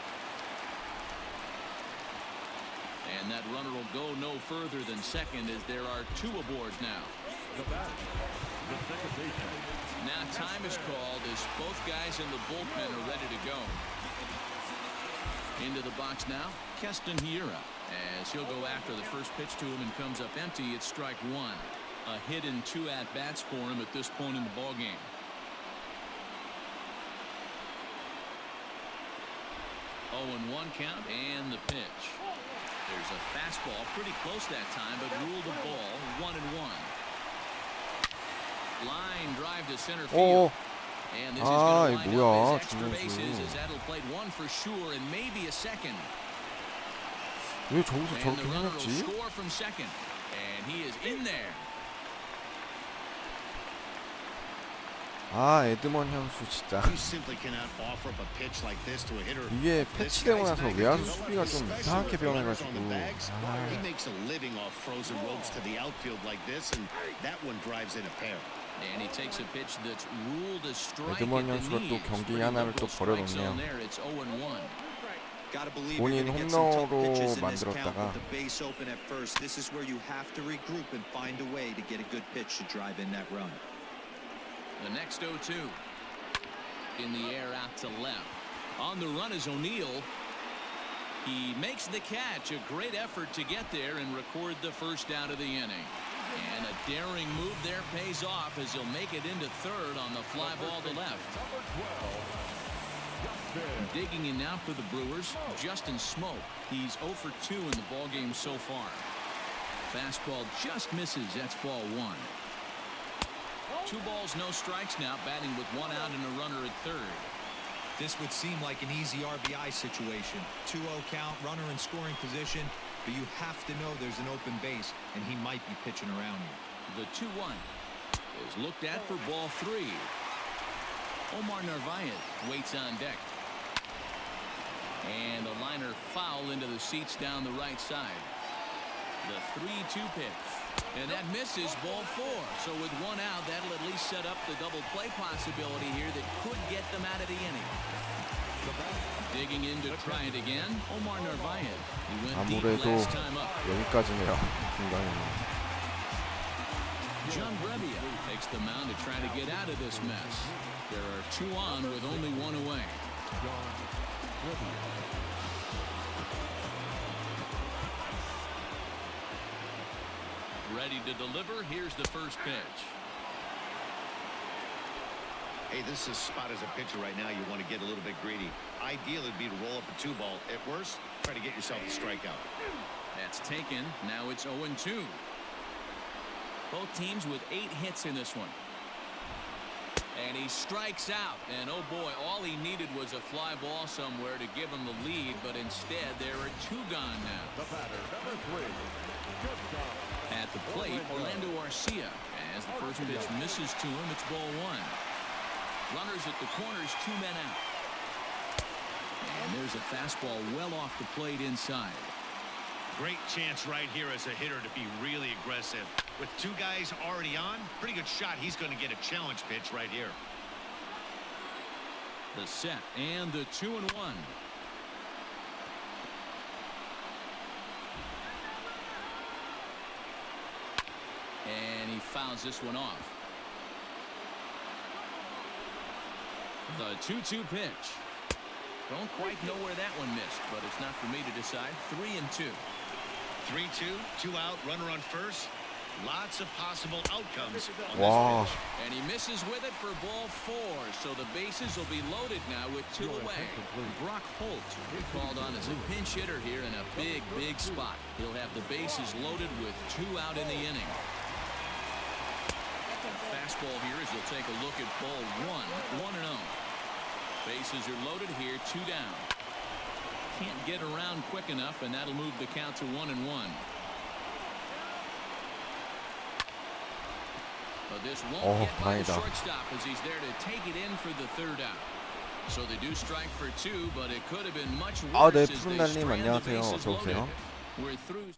And that runner will go no further than second as there are two aboard now. The batter, the second baseman. Now time is called as both guys in the bullpen are ready to go. Into the box now, Keston Hiura, as he'll go after the first pitch to him and comes up empty. It's strike one. A hit and 2 at-bats for him at this point in the ballgame. Oh, and 1 count and the pitch. There's a fastball pretty close that time, but ruled a ball. 1-1. Line drive to center field. 오. And this is going to 이 wind 뭐야, up as extra bases 중견수. as that'll play one for sure and maybe a second. 왜 저기서 And 저렇게 the runner will 해냈지? score from second. And he is in there. 아, 에드먼 현수 진짜. You simply cannot offer up a pitch like this to a hitter. 이게 This 패치되고 guy's 나서 magnitude, 외야수 수비가 좀 especially 이상하게 with runners 변해가지고. on the bags. He 아, makes a living off frozen ropes to the outfield like this, and that one drives in a pair. And he takes a pitch that's ruled a strike 에드먼 at the 현수가 또 knees. 경기 Pretty 하나를 또 liberal strike 버려놓네요. zone there. It's 0-1. Got to believe you're 본인 going to get some tough 홈런으로 pitches in this count 만들었다가 with the base open at first. This is where you have to regroup and find a way to get a good pitch to drive in that run. The next 0-2. In the air out to left. On the run is O'Neill. He makes the catch. A great effort to get there and record the first out of the inning. And a daring move there pays off as he'll make it into third on the fly ball to left. Digging in now for the Brewers, Justin Smoke. He's 0 for 2 in the ballgame so far. Fastball just misses. That's ball 1. 2 balls, no strikes now, batting with 1 out and a runner at third. This would seem like an easy RBI situation. 2-0 count, runner in scoring position, but you have to know there's an open base, and he might be pitching around you. The 2-1 is looked at for ball 3. Omar Narvaez waits on deck. And a liner foul into the seats down the right side. The 3-2 pitch. And that misses ball 4. So with 1 out, that'll at least set up the double play possibility here that could get them out of the inning. Digging in to try it again, Omar Narvaez. He went deep 아무래도 last time up. 여기까지네요. 김광현은. John Brebbia takes the mound to try to get out of this mess. There are 2 on with only 1 away. Ready to deliver. Here's the first pitch. Hey, this is spot as a pitcher right now. You want to get a little bit greedy. Ideal would be to roll up a 2-ball. At worst, try to get yourself a strikeout. That's taken. Now it's 0-2. Both teams with 8 hits in this one. And he strikes out. And oh boy, all he needed was a fly ball somewhere to give him the lead. But instead, there are 2 gone now. The batter, number 3. At the plate, Orlando Arcia. As the first pitch misses to him, it's ball 1. Runners at the corners, 2 men out. And there's a fastball well off the plate inside. Great chance right here as a hitter to be really aggressive. With 2 guys already on, pretty good shot. He's going to get a challenge pitch right here. The set and the 2-1. And he fouls this one off. The 2-2 pitch. Don't quite know where that one missed, but it's not for me to decide. 3-2. 3-2, 2 out, runner on first. Lots of possible outcomes on 와. this pitch. And he misses with it for ball 4. So the bases will be loaded now with 2 away. Brock Holt will be called on as a pinch hitter here in a big, big spot. He'll have the bases loaded with 2 out in the inning. Fastball here as he'll take a look at ball 1. 1-0. Bases are loaded here, 2 down. Can't get around quick enough, and that'll move the count to 1-1. But this won't get by the 다행이다. shortstop as he's there to take it in for the 3rd out. So they do strike for 2, but it could have been much worse 네, as they 푸른달님 strand the 안녕하세요. bases 어서 오세요. loaded. We're through.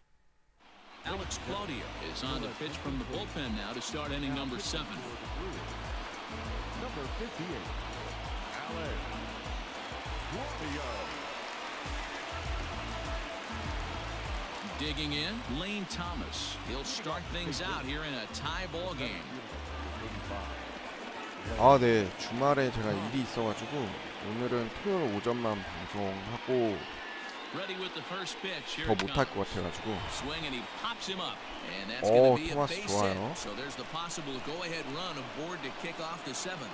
Alex Claudio is on the pitch from the bullpen now to start inning number 7. Number 58, Alex Claudio. Digging in, Lane Thomas. He'll start things out here in a tie ball game. 아, 네. 주말에 제가 일이 있어가지고 오늘은 토요일 오전만 방송하고 Ready with the first pitch. Here 더 it 못할 comes. 것 같아가지고. Swing and he pops him up. And that's going to be a 토마스 base 좋아요. hit. So there's the possible go-ahead run aboard to kick off the 7th.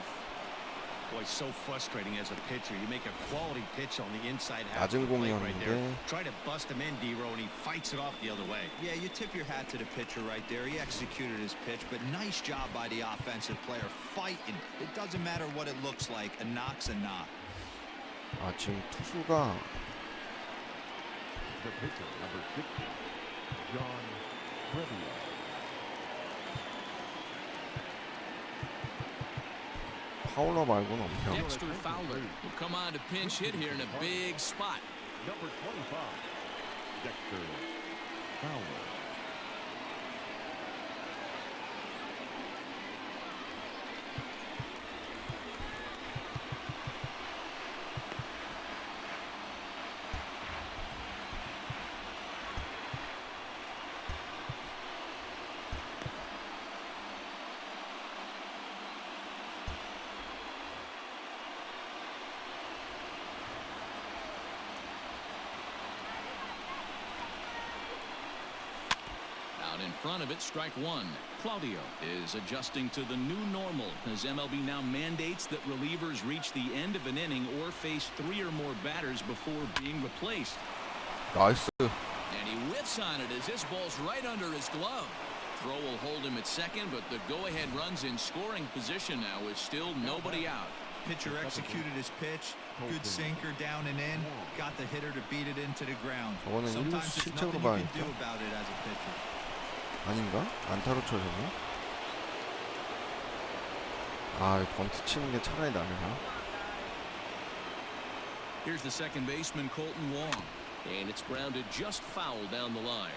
Boy, so frustrating as a pitcher. You make a quality pitch on the inside half of 낮은 the plate right there. 공이었는데 Try to bust him in, D-Row, and he fights it off the other way. Yeah, you tip your hat to the pitcher right there. He executed his pitch, but nice job by the offensive player fighting. It doesn't matter what it looks like. A knock's a knock. 아, 지금 투수가 The pitcher, number 60, John Revia. 파울러 말고는 없네요. Dexter Fowler will come on to pinch hit here in a big spot. Number 25, Dexter Fowler. Out in front of it, strike one. Claudio is adjusting to the new normal as MLB now mandates that relievers reach the end of an inning or face 3 or more batters before being replaced. 나이스. And he whiffs on it as this ball's right under his glove. Throw will hold him at second, but the go-ahead run's in scoring position now with still nobody out. Pitcher executed his pitch. Good sinker down and in. Got the hitter to beat it into the ground. 저거는 Sometimes 1루수 there's 실책으로 nothing you can 봐야겠다. do about it as a pitcher. 아닌가? 안타로 쳐졌네. 아, 번트 치는 게 차라리 나네요. Here's the second baseman, Colton Wong. And it's grounded just foul down the line.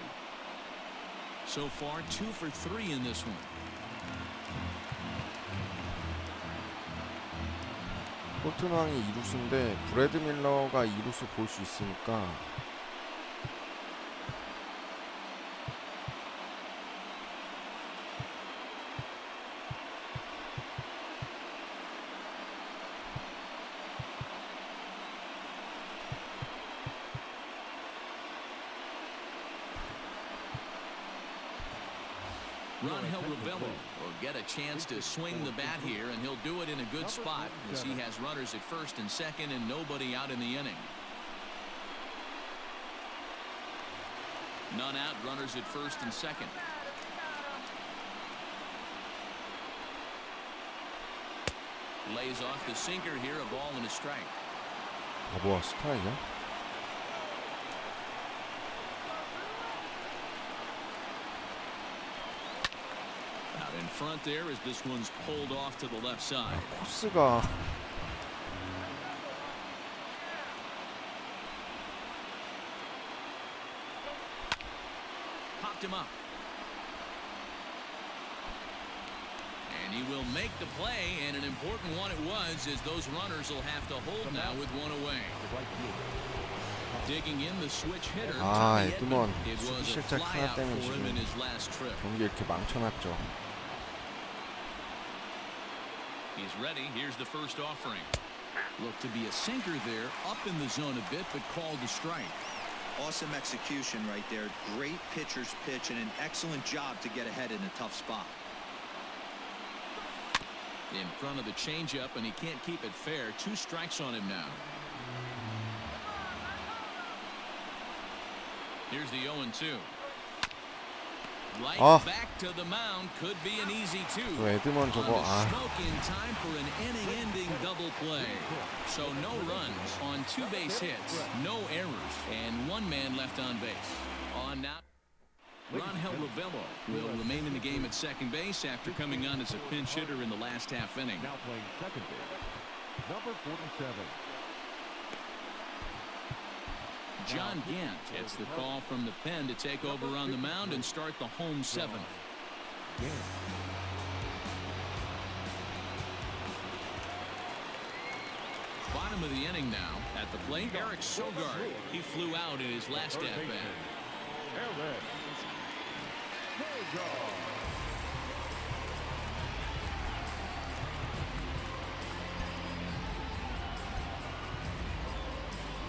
So far, 2 for 3 in this one. 콜튼왕이 2루수인데 브래드 밀러가 2루수 볼 수 있으니까 Ronhel Ravello will get a chance to swing the bat here, and he'll do it in a good spot as he has runners at first and second and nobody out in the inning. None out, runners at first and second. Lays off the sinker here, a ball and a strike. 아, 뭐야, 스타일이야? Out in front there as this one's pulled off to the left side. 코스가 Popped him up. And he will make the play, and an important one it was, as those runners will have to hold now with one away. Digging in the switch hitter. 아, Tommy 에드먼 Edman. It was 수비 a 실책 하나 flyout 때문에 for him in 지금 his last trip. 경기 이렇게 망쳐놨죠. He's ready. Here's the first offering. Looked to be a sinker there, up in the zone a bit, but called a strike. Awesome execution right there. Great pitcher's pitch and an excellent job to get ahead in a tough spot. In front of the changeup, and he can't keep it fair. 2 strikes on him now. Here's the 0-2. Right back to the mound. Could be an easy 2. 저 에드먼 저거 On the 아, smoke in time for an inning-ending double play. So no runs on 2 base hits, no errors, and 1 man left on base. On now, Ronhel Ravello will remain in the game at second base after coming on as a pinch hitter in the last half inning. Now playing second base, number 47. John Gant gets the call from the pen to take over on the mound and start the home seventh. Bottom of the inning now. At the plate, Eric Sogard. He flew out in his last at-bat.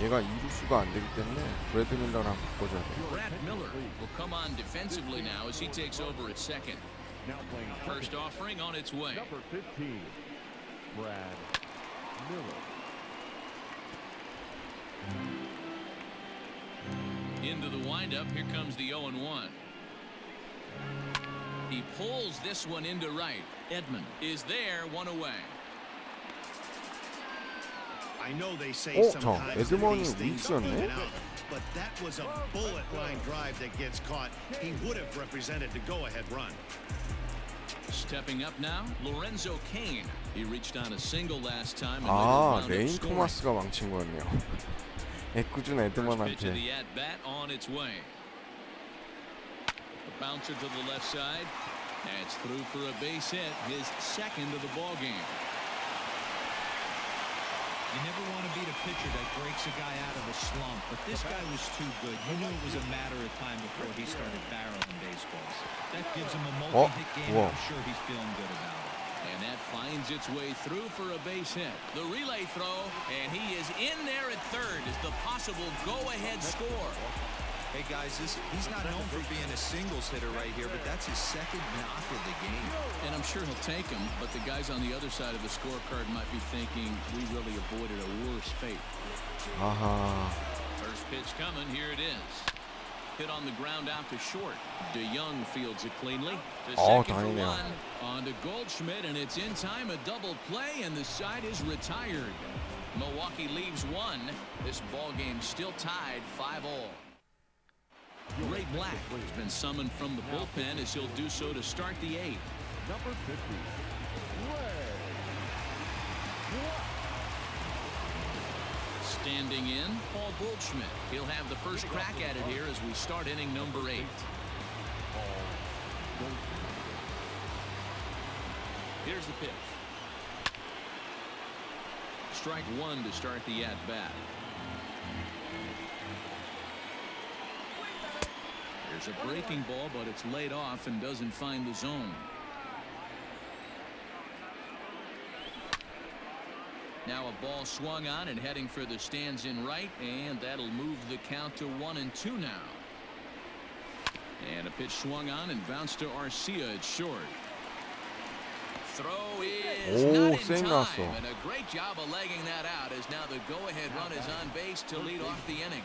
얘가 이루수가 안 되기 때문에 브래드 밀러랑 바꿔줘야 돼. Brad Miller will come on defensively now as he takes over at second. First offering on its way. Number 15, Brad Miller. Into the windup, here comes the 0-1. He pulls this one into right. Edman is there, one away. I know they say 저 sometimes that 에드먼이 these things 우익수였네? even out, but that was a bullet line drive that gets caught. He would have represented the go-ahead run. Stepping up now, Lorenzo Cain. He reached on a single last time and 아, later wound up 레인 scoring. 토마스가 망친 거였네요. 애꿎은 First pitch of 에드먼한테. the at-bat on its way. A bouncer to the left side. That's through for a base hit, his second of the ball game. You never want to beat a pitcher that breaks a guy out of a slump, but this guy was too good. You knew it was a matter of time before he started barreling baseballs. That gives him a multi-hit game. Whoa. I'm sure he's feeling good about it. And that finds its way through for a base hit. The relay throw, and he is in there at third as the possible go-ahead score. Hey guys, he's not known for being a singles hitter right here, but that's his second knock of the game. And I'm sure he'll take him, but the guys on the other side of the scorecard might be thinking we really avoided a worse fate. 아하. First pitch coming, here it is. Hit on the ground out to short. DeYoung fields it cleanly. To second for 다행이네요. one. On to Goldschmidt, and it's in time, a double play, and the side is retired. Milwaukee leaves one. This ball game still tied 5-all. Ray Black has been summoned from the bullpen as he'll do so to start the eighth. Number 50, Ray. Standing in, Paul Goldschmidt. He'll have the first crack at it here as we start inning number 8. Here's the pitch. Strike one to start the at-bat. There's a breaking ball, but it's laid off and doesn't find the zone. Now a ball swung on and heading for the stands in right, and that'll move the count to 1-2 now. And a pitch swung on and bounced to Arcia at short. Throw is not in 세임 time, 나왔어. and a great job of legging that out as now the go-ahead run is on base to lead off the inning.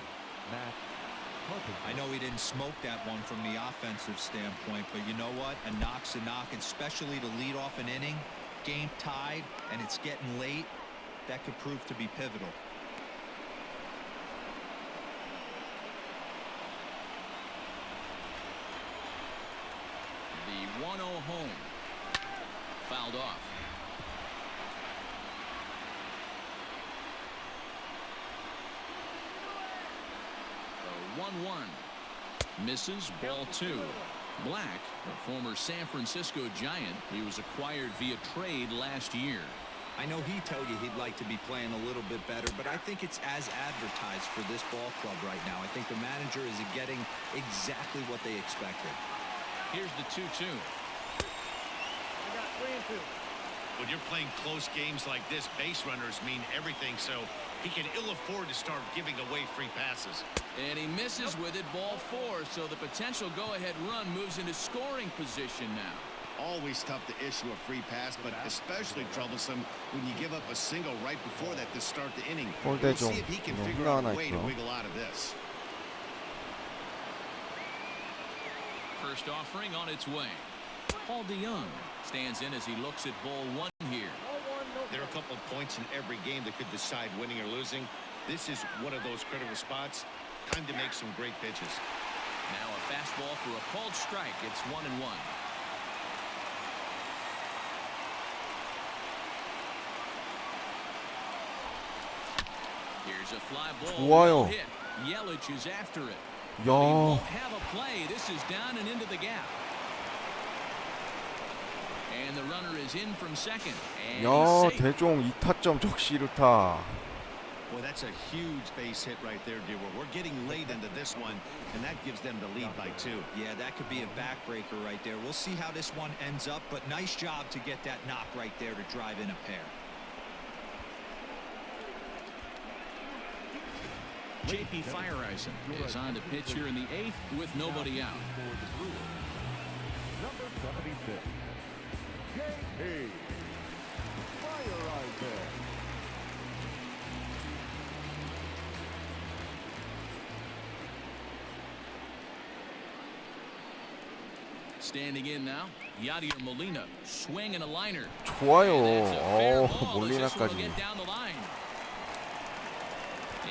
I know he didn't smoke that one from the offensive standpoint, but you know what? A knock's a knock, and especially to lead off an inning, game tied, and it's getting late. That could prove to be pivotal. The 1-0 home. Fouled off. The 1-1. Misses, ball 2. Black, a former San Francisco Giant. He was acquired via trade last year. I know he'd tell you he'd like to be playing a little bit better, but I think it's as advertised for this ball club right now. I think the manager is getting exactly what they expected. Here's the 2-2. When you're playing close games like this, base runners mean everything, so he can ill afford to start giving away free passes. And he misses with it, ball 4, so the potential go-ahead run moves into scoring position now. Always tough to issue a free pass, but especially troublesome when you give up a single right before that to start the inning. We'll 홀대 see if he can 좀 figure out a 하나 way to 있고요. wiggle out of this. First offering on its way. Paul DeYoung stands in as he looks at ball 1 here. There are a couple of points in every game that could decide winning or losing. This is one of those critical spots. Time to make some great pitches. Now a fastball for a called strike. It's 1-1. Here's a fly ball. 좋아요. Hit. Yelich is after it. 야, Won't have a play. This is down and into the gap. And the runner is in from second. And 야, he's safe. 대종 2타점 적시루타. Well, that's a huge base hit right there, D. We're getting late into this one, and that gives them the lead by 2. Yeah, that could be a backbreaker right there. We'll see how this one ends up, but nice job to get that knock right there to drive in a pair. J.P. Fireisen is on to pitch here in the 8th with nobody out. Number 76. J.P. Fireisen. Standing in now, Yadier Molina swinging a liner. 좋아요. And that's a fair ball as this one will 몰리나까지. get down the line.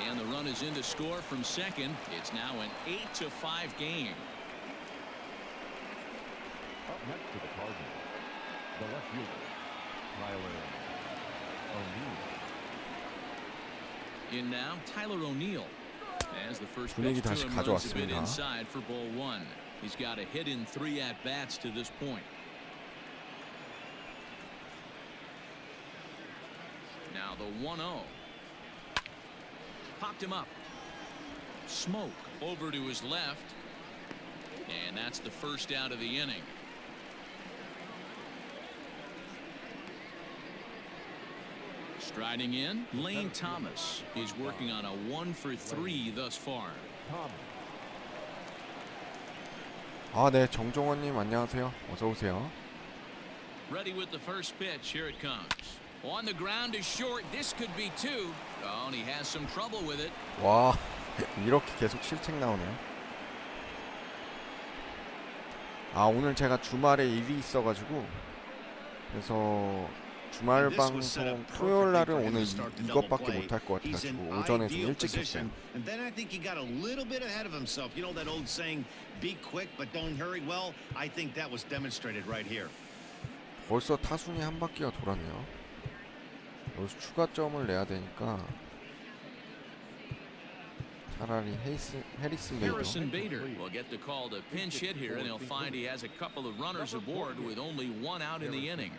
And the run is in to score from second. It's now an 8-5 game. Up next to the Cardinals, the left fielder, Tyler O'Neill. In now, Tyler O'Neill. As the first 분위기 pitch 다시 to him runs a bit 가져왔습니다. inside for ball 1. He's got a hit in 3 at-bats to this point. Now the 1-0. Popped him up. Smoke over to his left. And that's the first out of the inning. Striding in, Lane Thomas is working on a 1-for-3 thus far. Thomas. 아, 네, 정종원님 안녕하세요. 어서 오세요. Ready with the first pitch. Here it comes. On the ground is short. This could be 2. Oh, and he has some trouble with it. 와, 이렇게 계속 실책 나오네요. 아, 오늘 제가 주말에 일이 있어가지고 그래서 주말 방송 토요일 날은 오늘 이것밖에 못할 것 같아가지고 오전에 좀 일찍 했어요. And then I think he got a little bit ahead of himself. You know that old saying, be quick but don't hurry? Well, I think that was demonstrated right here. 벌써 타순이 한 바퀴가 돌았네요. 여기서 추가점을 내야 되니까 차라리 해리슨 Harrison 베이더. Bader will get the call to pinch hit here, and he'll find he has a couple of runners aboard with only 1 out in the inning.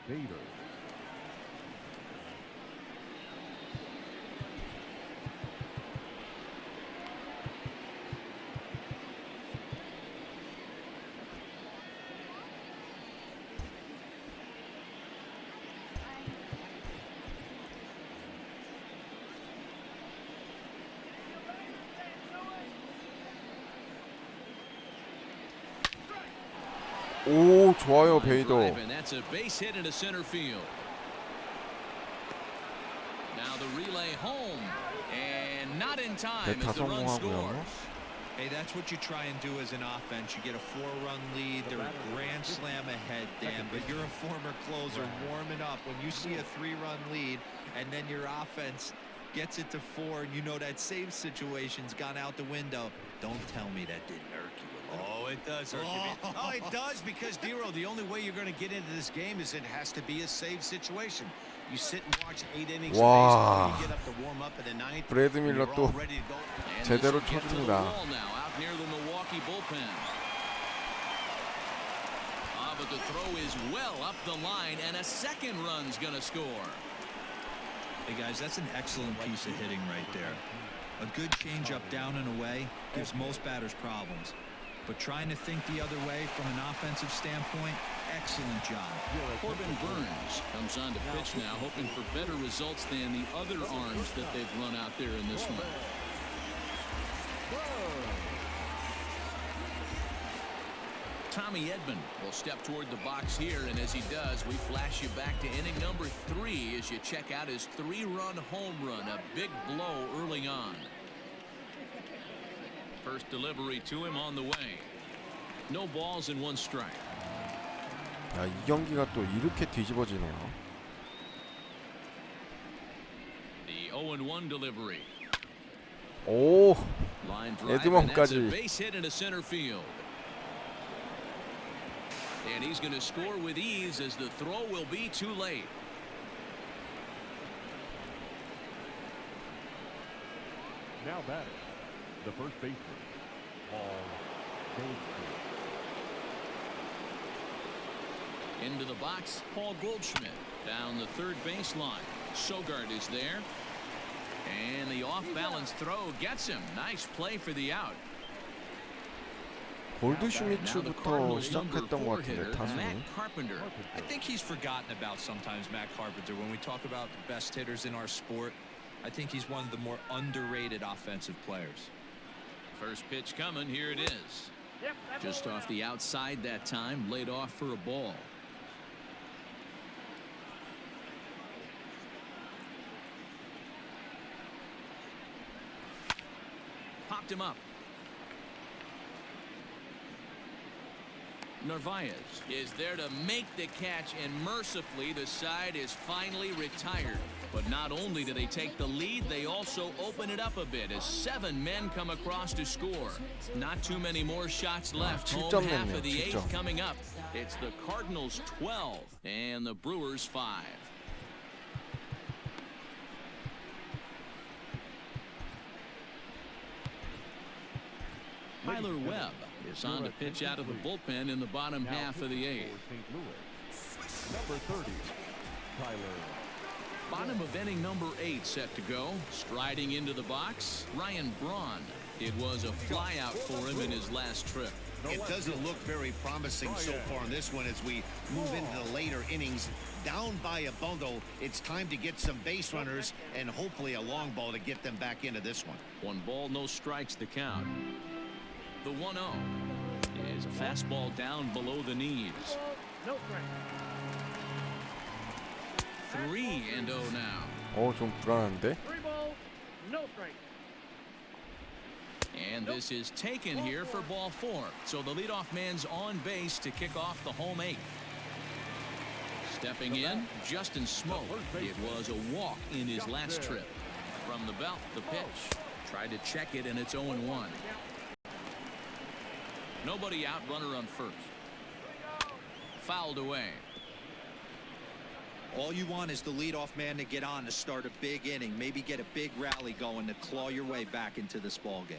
Bader. 오, 좋아요, 베이더. Drive, and that's a base hit into center field. Now the relay home, and not in time 대타 as the run 성공하고요. scores. Hey, that's what you try and do as an offense. You get a 4-run lead. They're a grand slam ahead, Dan, but you're a former closer warming up. When you see a 3-run lead and then your offense gets it to 4 and you know that save situation's gone out the window, don't tell me that didn't irk you a little. Oh, it does, Oh, it does, because, Dero, the only way you're going to get into this game is it has to be a save situation. You sit and watch 8 innings of 와. baseball, you get up to warm up in the 9th, 브래드 and 밀러 you're 또 all ready to go. And 제대로 this will get to the 쳐줍니다. wall now, out near the Milwaukee bullpen. But the throw is well up the line, and a second run's going to score. Hey, guys, that's an excellent piece of hitting right there. A good changeup down and away gives most batters problems. But trying to think the other way from an offensive standpoint, excellent job. Corbin Burns comes on to pitch now, hoping for better results than the other arms that they've run out there in this one. Tommy Edman will step toward the box here, and as he does, we flash you back to inning number 3 as you check out his 3-run home run, a big blow early on. First delivery to him on the way. No balls and 1 strike. 야, 이 경기가 또 이렇게 뒤집어지네요. The 0-1 delivery. 오, Line drive, and that's a 에드먼까지. base hit into center field. And he's going to score with ease as the throw will be too late. Now batting, The first baseman, Paul Goldschmidt. Into the box, Paul Goldschmidt down the third baseline. Sogard is there. And the off-balance throw gets him. Nice play for the out. 골드슈미츠부터 시작했던 것 같은데 타순이. I think he's forgotten about sometimes, Matt Carpenter. When we talk about the best hitters in our sport, I think he's one of the more underrated offensive players. First pitch coming. Here it is. Just off the outside that time. Laid off for a ball. Popped him up. Narvaez is there to make the catch, and mercifully the side is finally retired. But not only do they take the lead, they also open it up a bit as 7 men come across to score. Not too many more shots left. Home half of the 8th coming up. It's the Cardinals 12 and the Brewers 5. Tyler Webb is on to pitch out of the bullpen in the bottom half of the 8th. St. Louis. Number 30, Tyler. Bottom of inning number 8 set to go. Striding into the box, Ryan Braun. It was a flyout for him in his last trip. It doesn't look very promising so far in this one as we move into the later innings. Down by a bundle, it's time to get some base runners and hopefully a long ball to get them back into this one. 1 ball, no strikes the count. The 1-0 is a fastball down below the knees. 3-0 now. 좀 불안한데? And this is taken here for ball 4. So the leadoff man's on base to kick off the home 8th. Stepping in, Justin Smoke. It was a walk in his last trip. From the belt, the pitch. Tried to check it, and it's 0-1. Nobody out, runner on first. Fouled away. All you want is the leadoff man to get on to start a big inning, maybe get a big rally going to claw your way back into this ball game.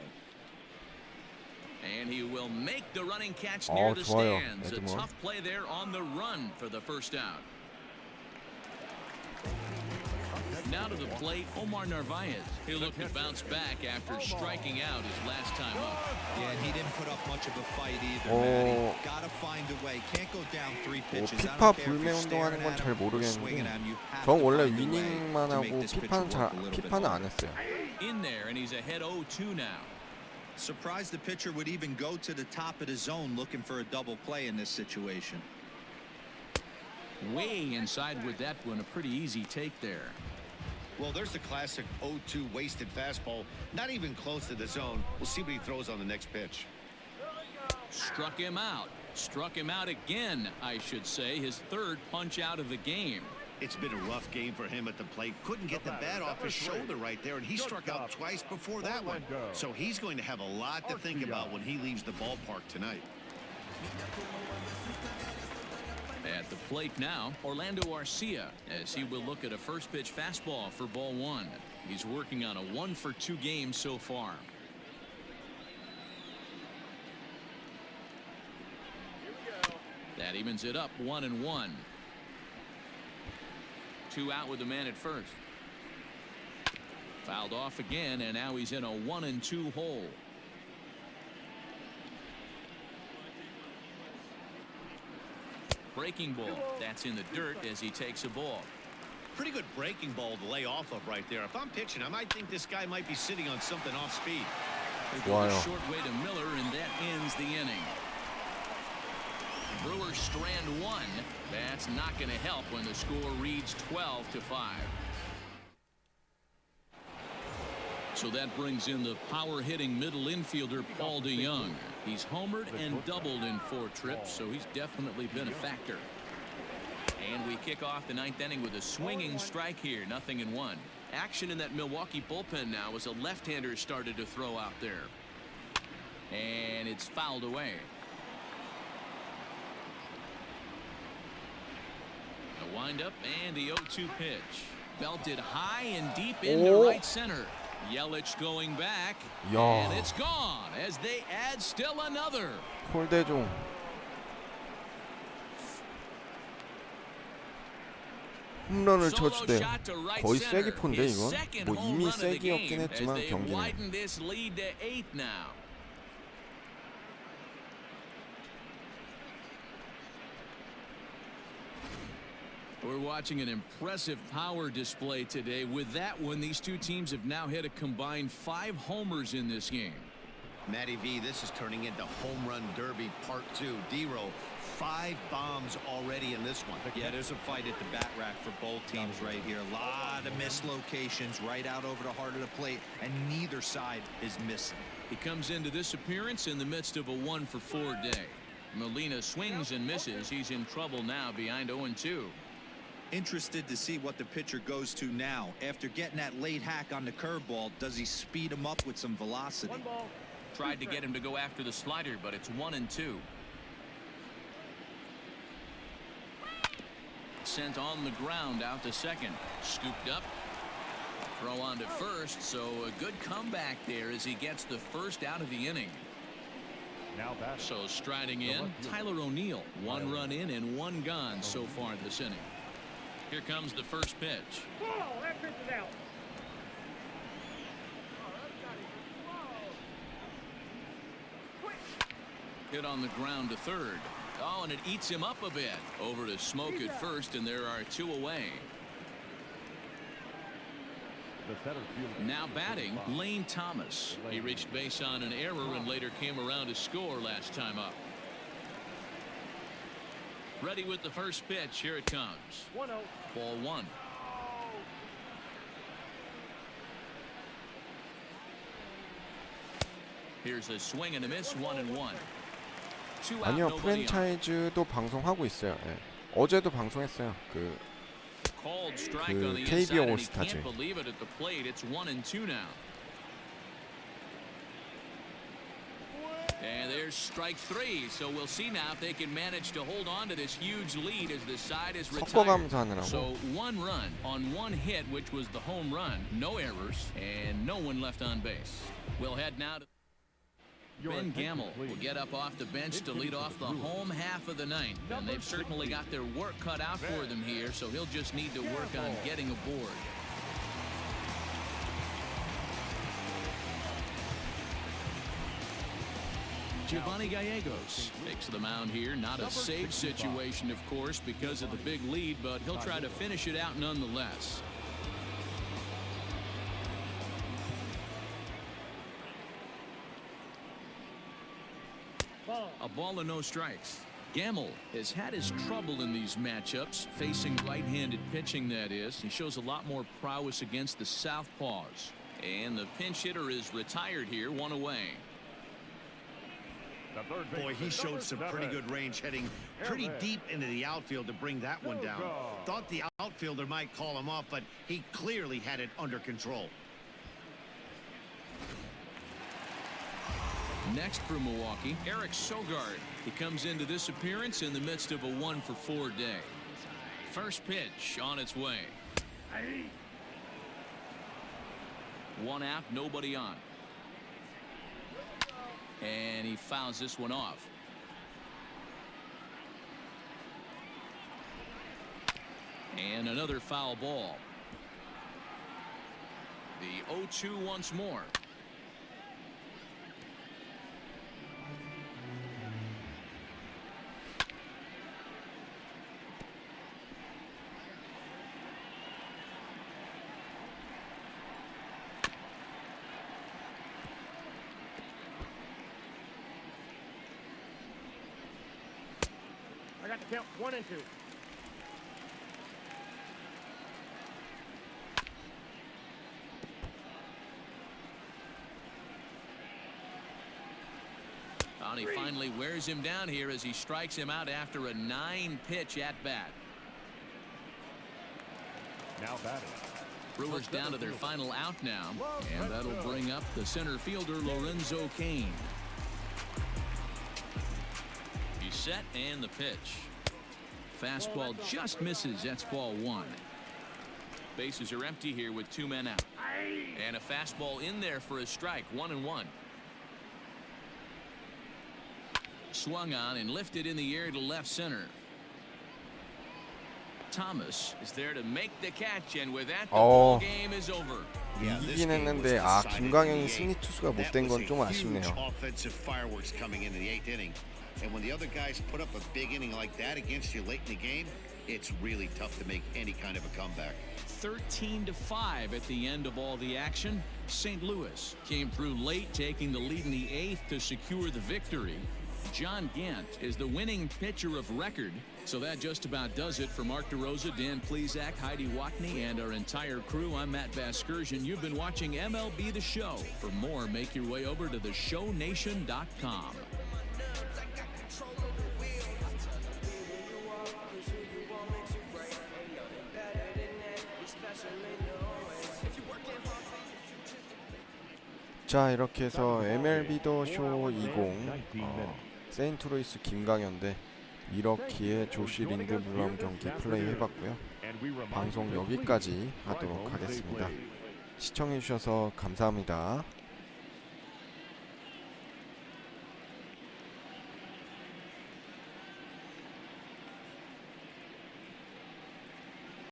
And he will make the running catch near the 좋아요. stands. A tough play there on the run for the first out. Now to the plate, Omar Narvaez. He looked to bounce back after striking out his last time up. Yeah, and he didn't put up much of a fight either, Manny. Gotta find a way. Can't go down 3 pitches. 피파 불매 운동하는 건 잘 모르겠는데 전 원래 위닝만 하고 피파는 안 했어요. In there, and he's ahead 0-2 now. Surprised the pitcher would even go to the top of the zone looking for a double play in this situation. Way inside with that one, a pretty easy take there. Well, there's the classic 0-2 wasted fastball. Not even close to the zone. We'll see what he throws on the next pitch. Struck him out. Struck him out again, I should say. His 3rd punch out of the game. It's been a rough game for him at the plate. Couldn't get the bat off his shoulder right there, and he struck out twice before that one. So he's going to have a lot to think about when he leaves the ballpark tonight. At the plate now, Orlando Arcia, as he will look at a first pitch fastball for ball 1. He's working on a 1-for-2 game so far. That evens it up 1-1. 2 out with the man at first. Fouled off again, and now he's in a 1-2 hole. Breaking ball. That's in the dirt as he takes a ball. Pretty good breaking ball to lay off of right there. If I'm pitching, I might think this guy might be sitting on something off speed. They go a short way to Miller, and that ends the inning. Brewers strand 1. That's not going to help when the score reads 12-5. So that brings in the power-hitting middle infielder Paul DeYoung. He's homered and doubled in 4 trips, so he's definitely been a factor. And we kick off the 9th inning with a swinging strike here, 0-1. Action in that Milwaukee bullpen now as a left-hander started to throw out there. And it's fouled away. The windup and the 0-2 pitch. Belted high and deep into right center. Yelich going back, 야. and it's gone as they add still another. 홀대종. 홈런을 Solo 쳐주대. shot to right 거의 center. 세기포인데 His 이건. second 뭐 home 이미 run of the 세기였긴 game as 했지만 they 경기는. widen this lead to 8 now. We're watching an impressive power display today. With that one, these two teams have now hit a combined 5 homers in this game. Matty V, this is turning into home run derby part 2. D-Row, 5 bombs already in this one. Yeah, there's a fight at the bat rack for both teams right here. A lot of missed locations right out over the heart of the plate, and neither side is missing. He comes into this appearance in the midst of a 1-for-4 day. Molina swings and misses. He's in trouble now behind 0-2. Interested to see what the pitcher goes to now. After getting that late hack on the curveball, does he speed him up with some velocity? Tried to get him to go after the slider, but it's 1-2. Sent on the ground out to second. Scooped up. Throw on to first, so a good comeback there as he gets the first out of the inning. Now back. So striding in, Tyler O'Neill. 1 run in and 1 gone so far this inning. Here comes the first pitch. That pitch is out. Hit on the ground to third. Oh, and it eats him up a bit. Over to Smoke at first, and there are 2 away. The center fielder. Now batting, Lane Thomas. He reached base on an error and later came around to score last time up. Ready with the first pitch. Here it comes. 1-0. Ball 1. Here's a swing and a miss. 1-1. 2 out, 아니요, nobody on. 프랜차이즈도 방송하고 있어요. 예. 어제도 방송했어요. 그 Called strike 그 on the KBO inside, and he 올스타즈. can't believe it at the plate. It's 1-2 now. And there's strike 3. So we'll see now if they can manage to hold on to this huge lead as the side is retired. 섞어가면서 하느라고. So 1 run on 1 hit, which was the home run. No errors and no one left on base. We'll head now to Ben Gamble will get up off the bench to lead off the home half of the 9th. And they've certainly got their work cut out for them here, so he'll just need to work on getting aboard. Giovanni Gallegos takes the mound here. Not a safe situation, of course, because of the big lead, but he'll try to finish it out nonetheless. A ball and no strikes. Gamble has had his trouble in these matchups, facing right-handed pitching, that is. He shows a lot more prowess against the southpaws. And the pinch hitter is retired here, 1 away. The third Boy, he baseman, showed number some 7. pretty good range heading pretty deep into the outfield to bring that one down. Thought the outfielder might call him off, but he clearly had it under control. Next for Milwaukee, Eric Sogard. He comes into this appearance in the midst of a 1-for-4 day. First pitch on its way. 1 out, nobody on. And he fouls this one off. And another foul ball. The 0-2 once more. I got the count 1 and 2. And he finally wears him down here as he strikes him out after a 9-pitch at bat. Now batting. Brewers down to their final out now, and that'll bring up the center fielder Lorenzo Cain. He's set and the pitch. Fastball just misses. That's ball 1. Bases are empty here with 2 men out. And a fastball in there for a strike, 1-1. Swung on and lifted in the air to left center. Thomas is there to make the catch, and with that, the ball game is over. 이기긴 했는데 김광현이 승리 투수가 못 된 건 좀 아쉽네요. Offensive fireworks coming into the 8th inning. And when the other guys put up a big inning like that against you late in the game, it's really tough to make any kind of a comeback. 13-5 at the end of all the action. St. Louis came through late, taking the lead in the 8th to secure the victory. John Gant is the winning pitcher of record. So that just about does it for Mark DeRosa, Dan Plesac, Heidi Watney, and our entire crew. I'm Matt Vasgersian. You've been watching MLB The Show. For more, make your way over to theshownation.com. 자, 이렇게 해서 MLB 더 쇼 20 세인트루이스 김광현 대 미러키의 조시 린드블럼 경기 플레이 해봤고요. 방송 여기까지 하도록 하겠습니다. 시청해주셔서 감사합니다.